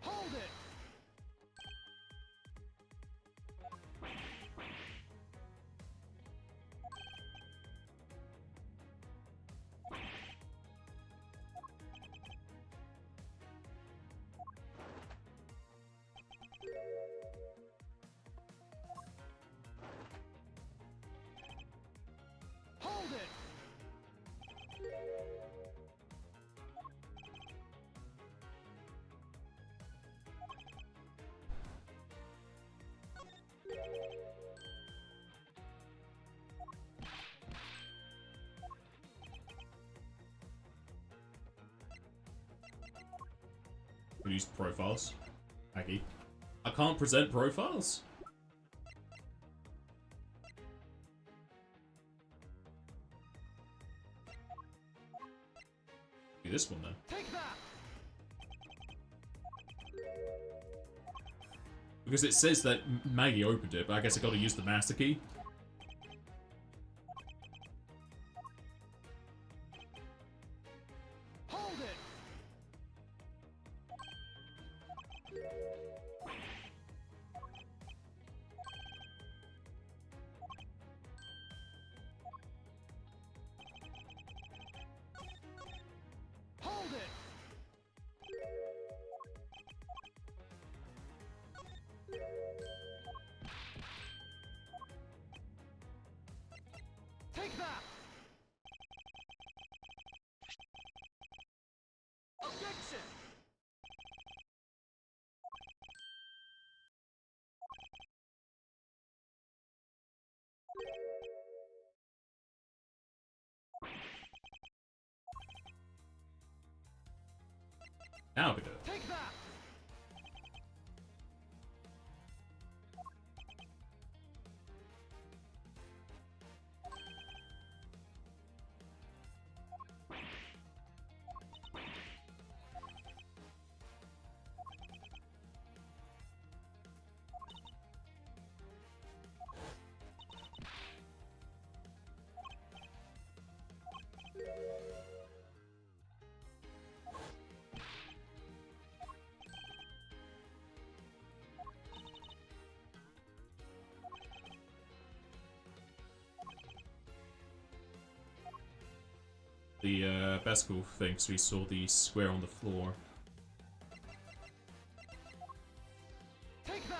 Hold it. Hold it. We use profiles. Aggie. I can't present profiles? Do this one then. Take that. Because it says that Maggie opened it, but I guess I gotta use the master key. Hold it. Hold it. Take that. Objection. Now I can do it. Take that. The best cool thing, so we saw the square on the floor. Take that.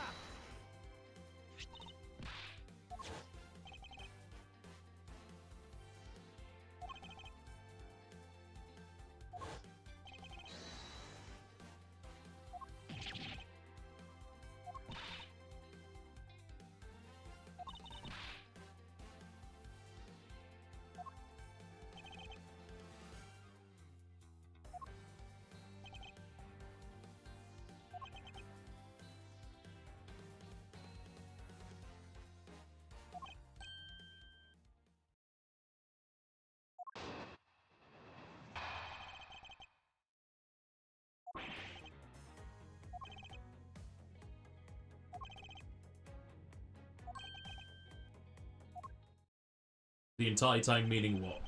The entire time meaning what?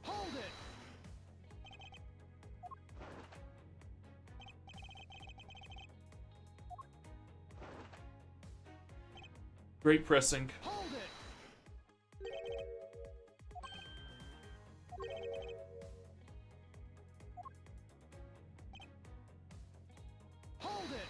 Hold it. Great pressing. Hold it. Hold it.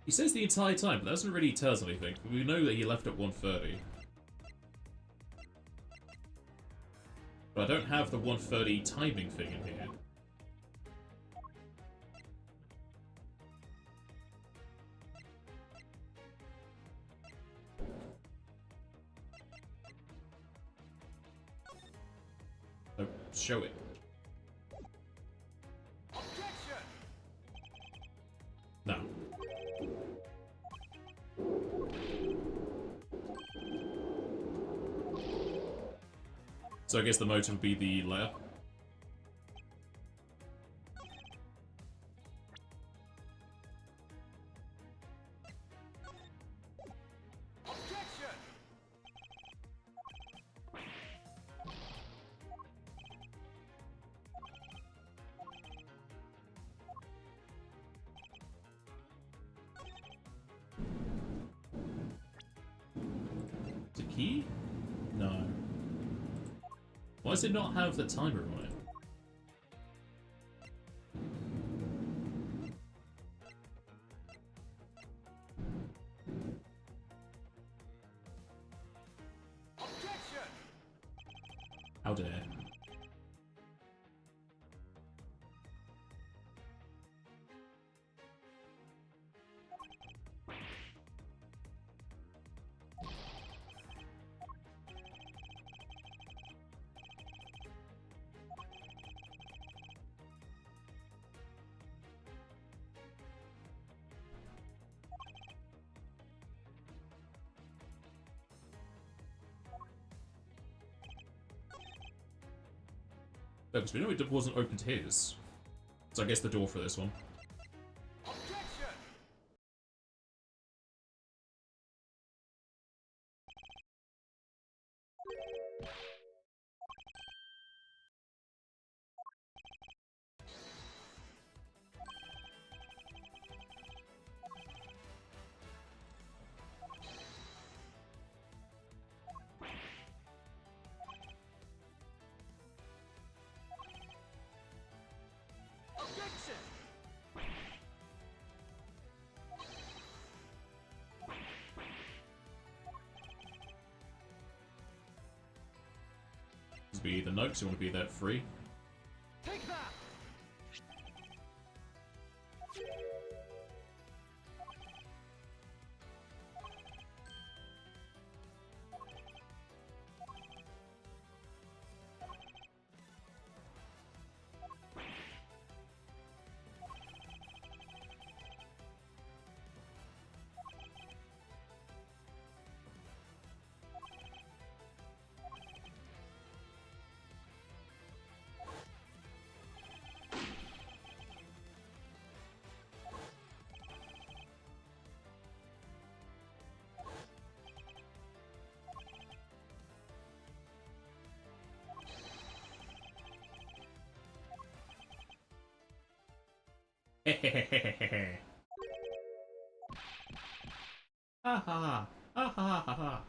He says the entire time, but that doesn't really tell us anything. We know that he left at 1:30. But I don't have the 1:30 timing thing in here. So, show it. Objection! No. So I guess the motive would be the layer. Objection! The key? No. Why does it not have the timer on it? Objection! How dare. No, because we know it wasn't open to his. So I guess the door for this one. Objection! Objection! This would be the note, so you want to be there at 3. Take that! Hehehehe. Ha ha ha ha ha ha.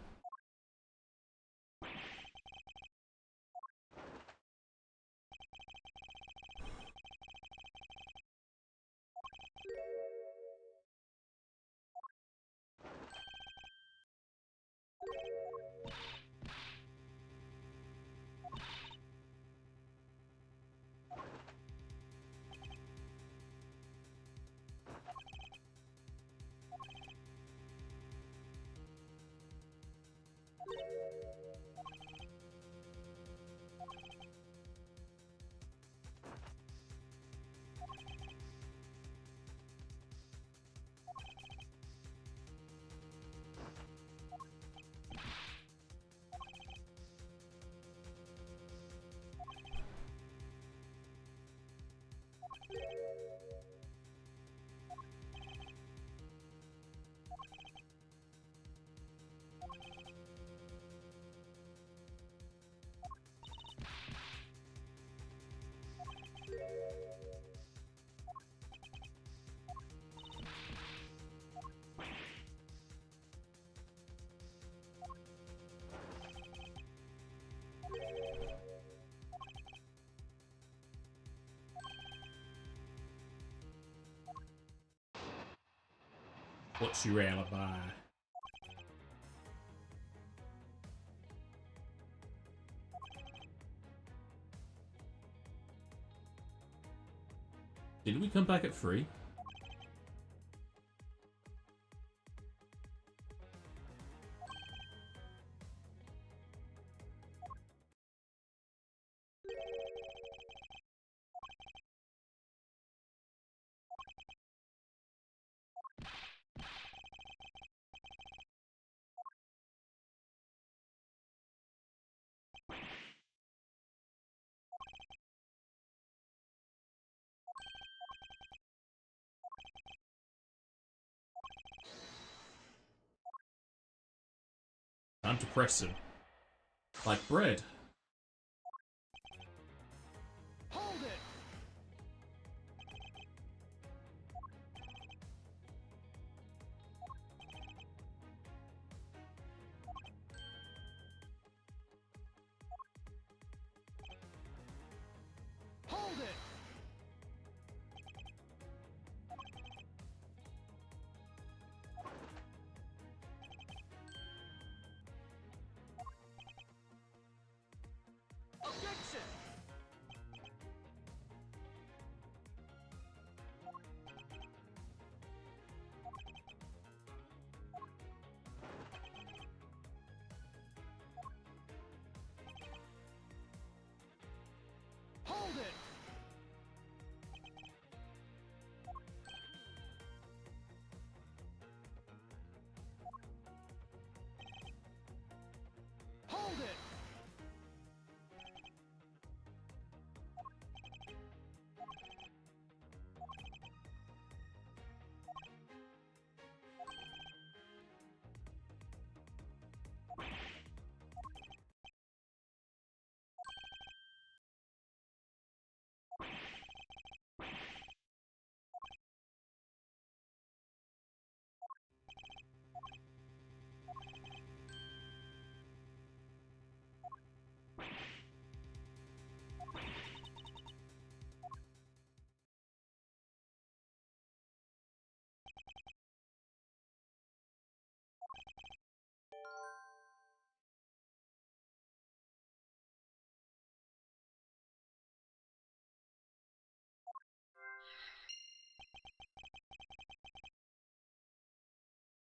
What's your alibi? Did we come back at 3? Time to press him. Like bread. Hold it. Hold it. Objection. Hold it. Hold it.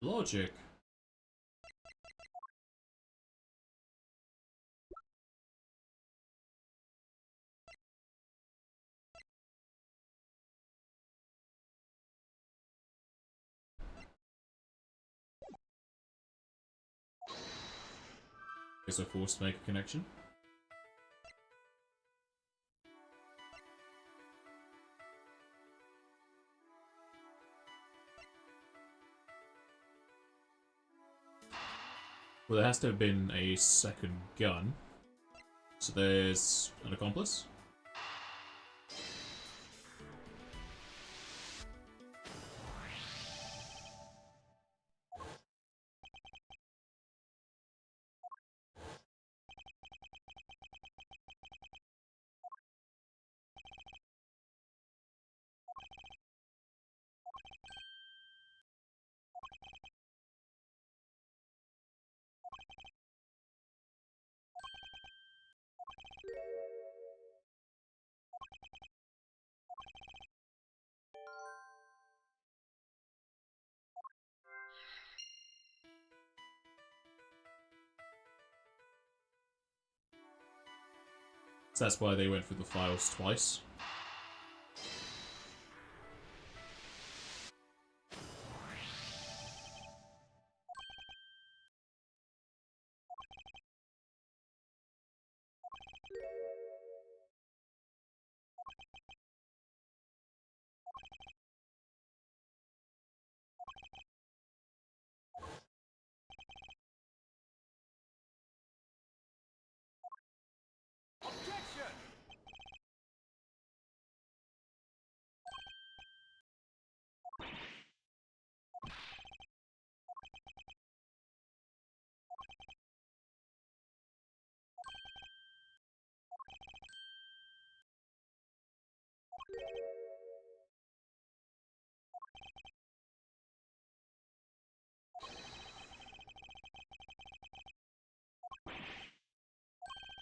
Logic. Guess we're forced to make a connection. Well, there has to have been a second gun. So there's an accomplice. So that's why they went through the files twice. Objection.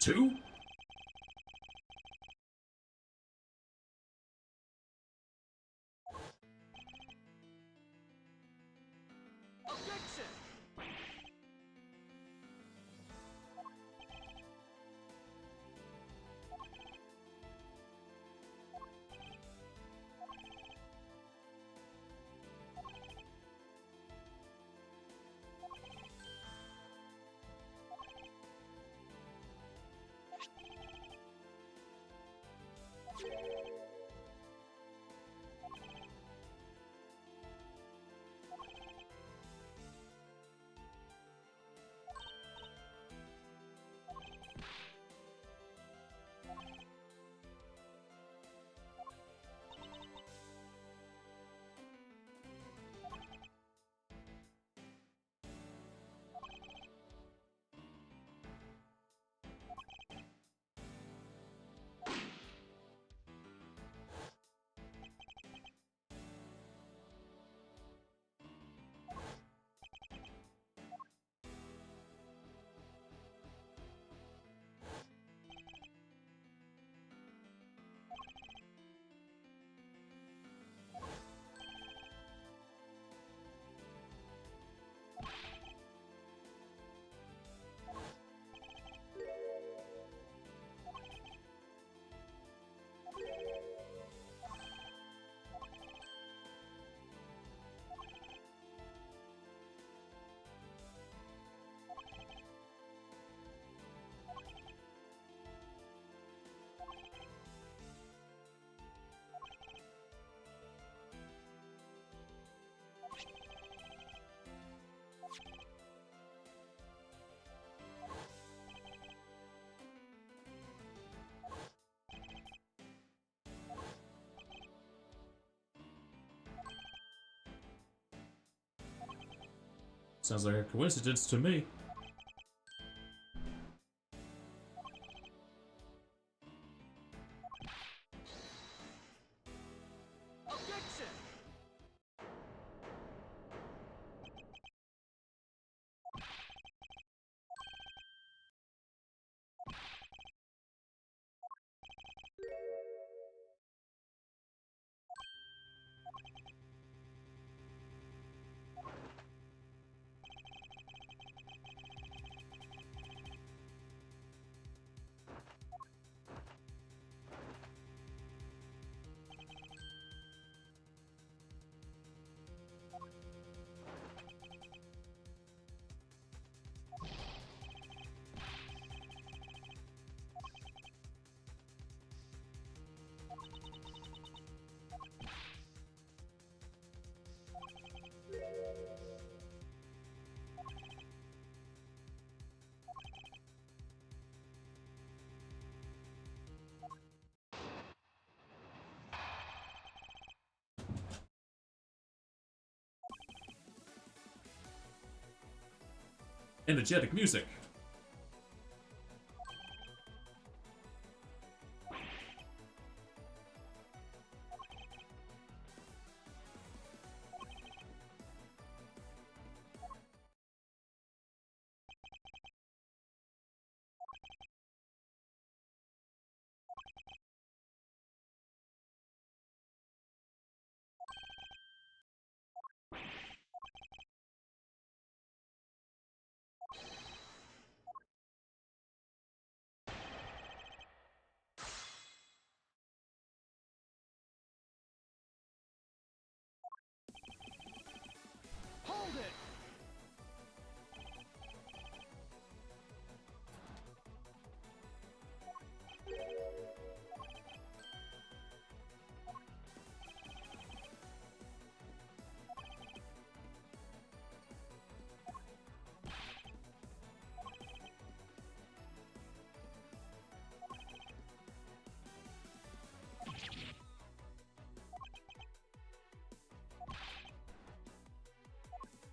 2? Objection! Sounds like a coincidence to me. Objection! Energetic music. Hold it!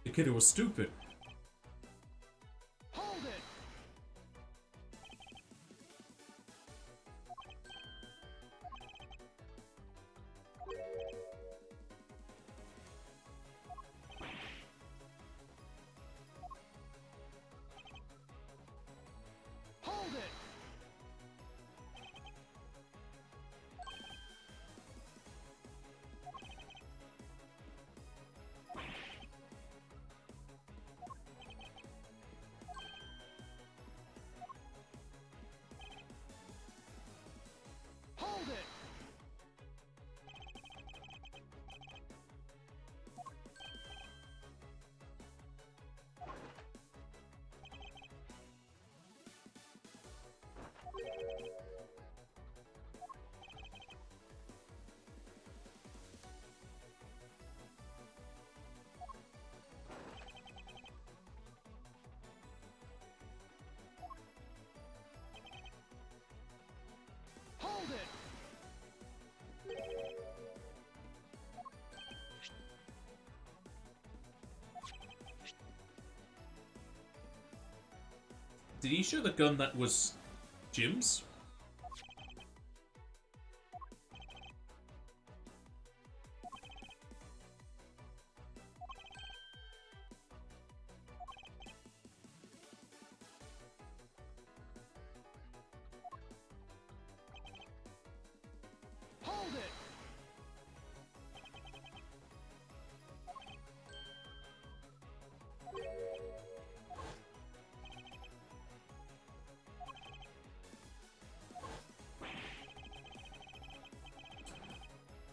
The kid was stupid. Hold it! Hold it! Did he show the gun that was Jim's? Hold it!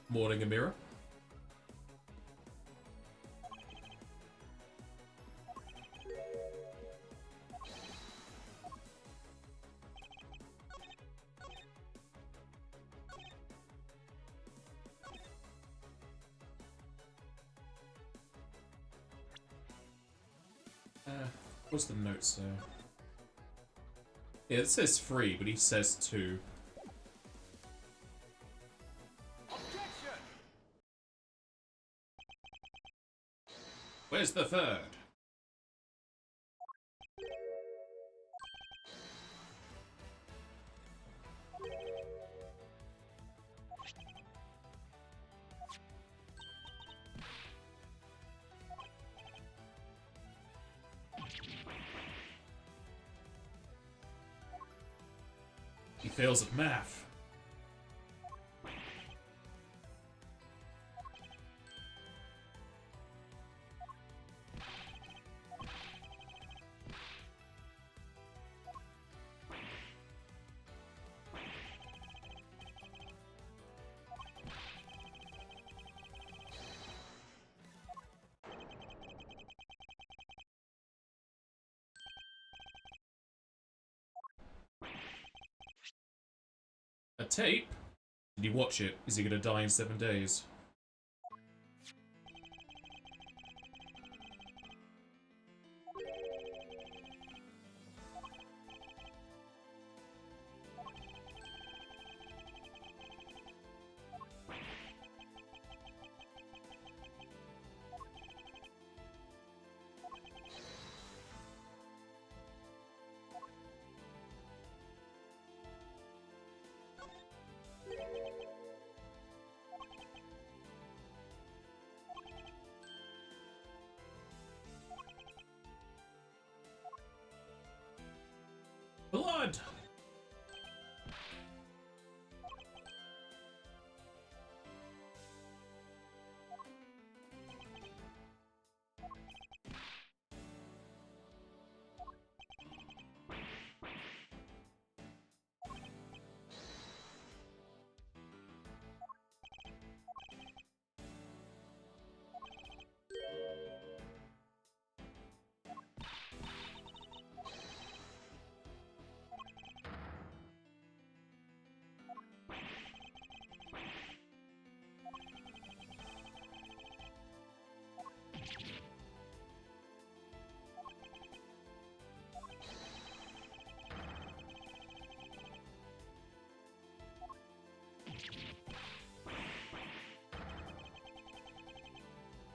Morning, Amira. What's the notes there? Yeah, it says 3, but he says 2. Objection! Where's the 3rd? He fails at math. A tape? Did you watch it? Is he gonna die in 7 days? Blood!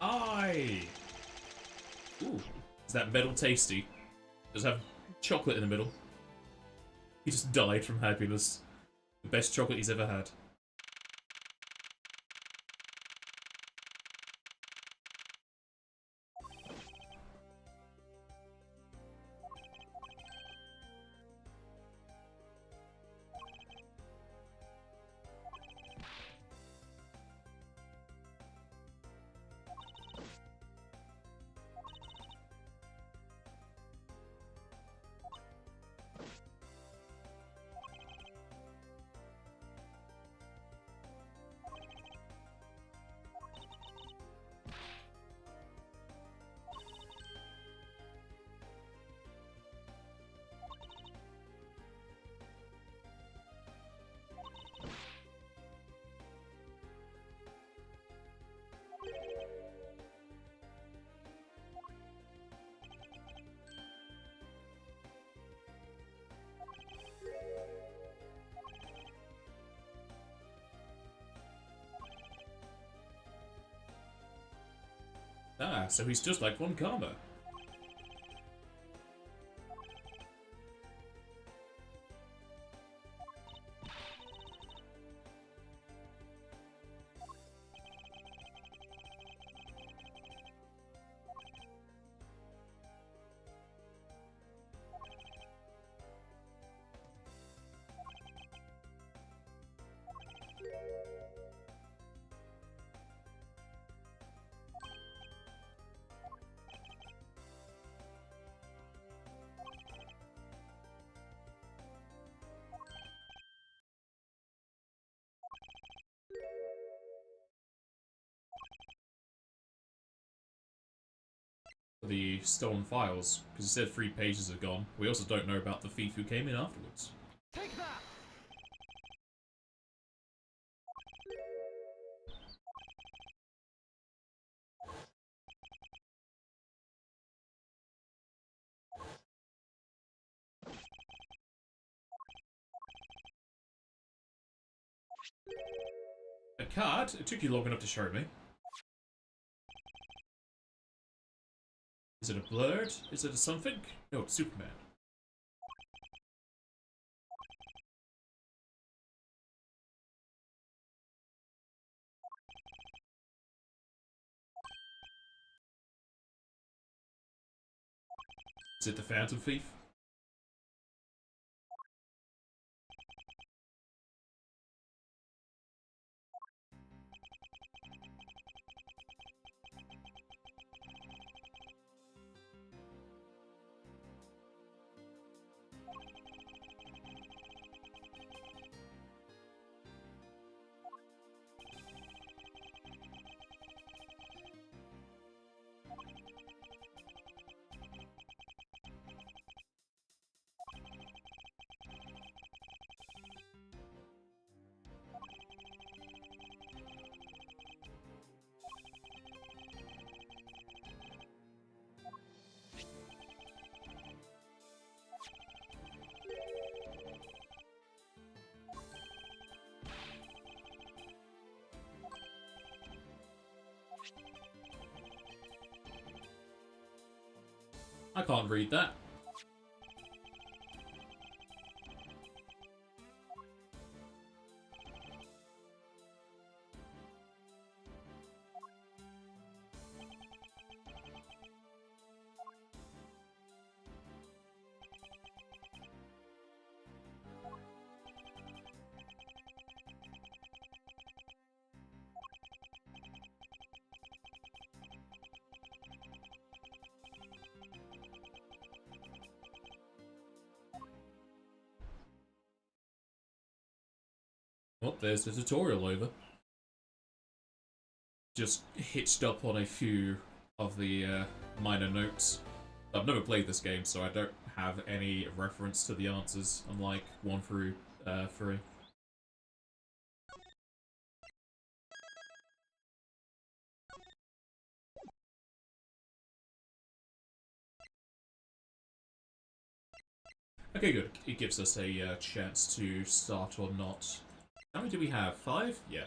Aye! Ooh, is that metal tasty? Does it have chocolate in the middle? He just died from happiness. The best chocolate he's ever had. Ah, so he's just like Von Karma. the stolen files, because it said 3 pages are gone. We also don't know about the thief who came in afterwards. Take that! A card? It took you long enough to show me. Is it a bird? Is it a something? No, it's Superman. Is it the Phantom Thief? I can't read that. Well, there's the tutorial over. Just hitched up on a few of the minor notes. I've never played this game, so I don't have any reference to the answers, unlike 1 through 3. Okay, good. It gives us a chance to start or not. How many do we have? 5? Yeah.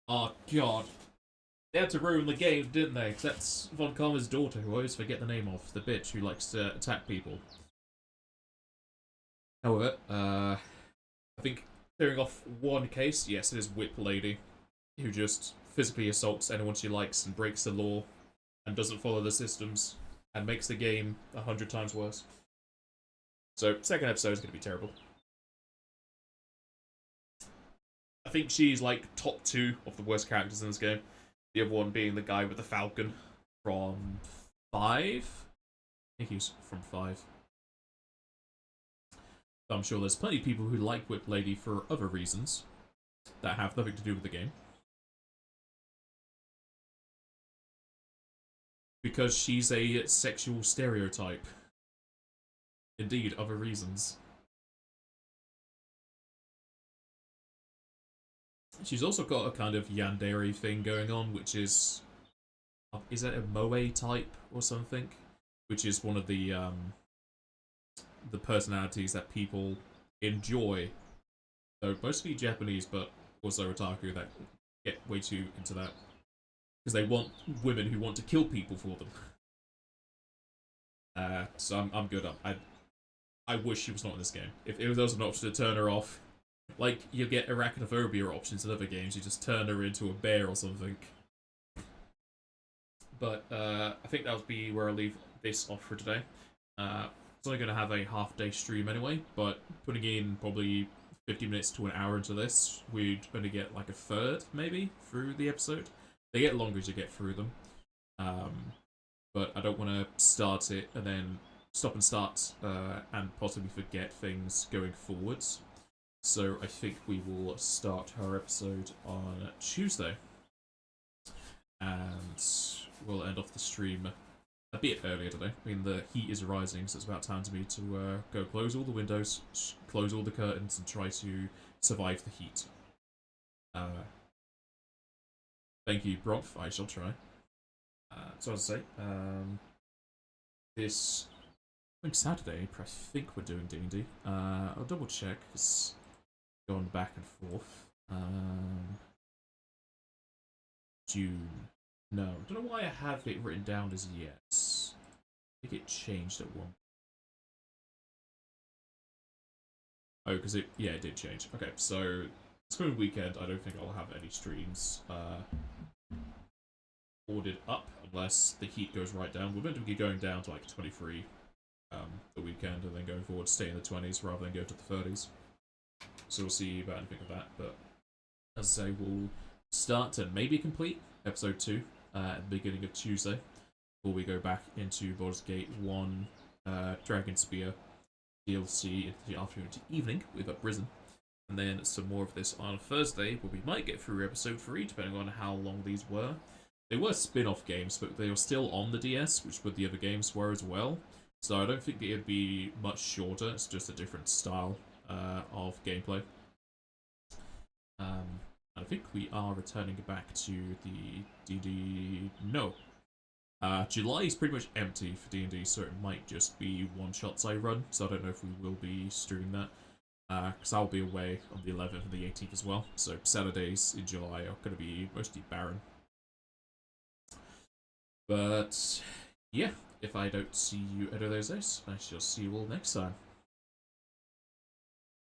Oh, God. They had to ruin the game, didn't they? 'Cause that's Von Karma's daughter, who I always forget the name of. The bitch who likes to attack people. However, I think clearing off one case, yes, it is Whip Lady, who just physically assaults anyone she likes and breaks the law and doesn't follow the systems and makes the game 100 times worse. So, second episode is going to be terrible. I think she's like top 2 of the worst characters in this game. The other one being the guy with the falcon from 5? I think he's from 5. I'm sure there's plenty of people who like Whip Lady for other reasons that have nothing to do with the game. Because she's a sexual stereotype. Indeed, other reasons. She's also got a kind of yandere thing going on, which is it a moe type or something? Which is one of the personalities that people enjoy. So mostly Japanese, but also otaku that get way too into that. Because they want women who want to kill people for them. So I'm good. I wish she was not in this game. If there was an option to turn her off, like you get arachnophobia options in other games, you just turn her into a bear or something. But I think that'll be where I'll leave this off for today. It's only going to have a half-day stream anyway, but putting in probably 50 minutes to an hour into this, we'd only get like a third, maybe, through the episode. They get longer as you get through them. But I don't want to start it and then stop and start and possibly forget things going forwards. So I think we will start her episode on Tuesday. and we'll end off the stream a bit earlier today. I mean, the heat is rising, so it's about time to me to go close all the windows, close all the curtains, and try to survive the heat. Thank you, Bronf. I shall try. So as I say, this Saturday, I think we're doing D&D. I'll double check, because going back and forth. June. No, I don't know why I have it written down as yes. I think it changed at one. Oh, because it did change. Okay, so this coming weekend, I don't think I'll have any streams ordered up unless the heat goes right down. We're meant to be going down to like 23 the weekend, and then going forward, stay in the 20s rather than go to the 30s. So we'll see about anything of that. But as I say, we'll start to maybe complete episode 2 at the beginning of Tuesday, before we go back into Baldur's Gate 1 Dragon Spear DLC into the afternoon to evening with Uprisen. And then some more of this on Thursday, where we might get through episode 3, depending on how long these were. They were spin-off games, but they were still on the DS, which what the other games were as well. So I don't think it'd be much shorter, it's just a different style of gameplay. I think we are returning back to the DD... No. July is pretty much empty for D&D, so it might just be one-shots I run, so I don't know if we will be streaming that. Because I'll be away on the 11th and the 18th as well, so Saturdays in July are going to be mostly barren. But, yeah, if I don't see you any of those days, I shall see you all next time.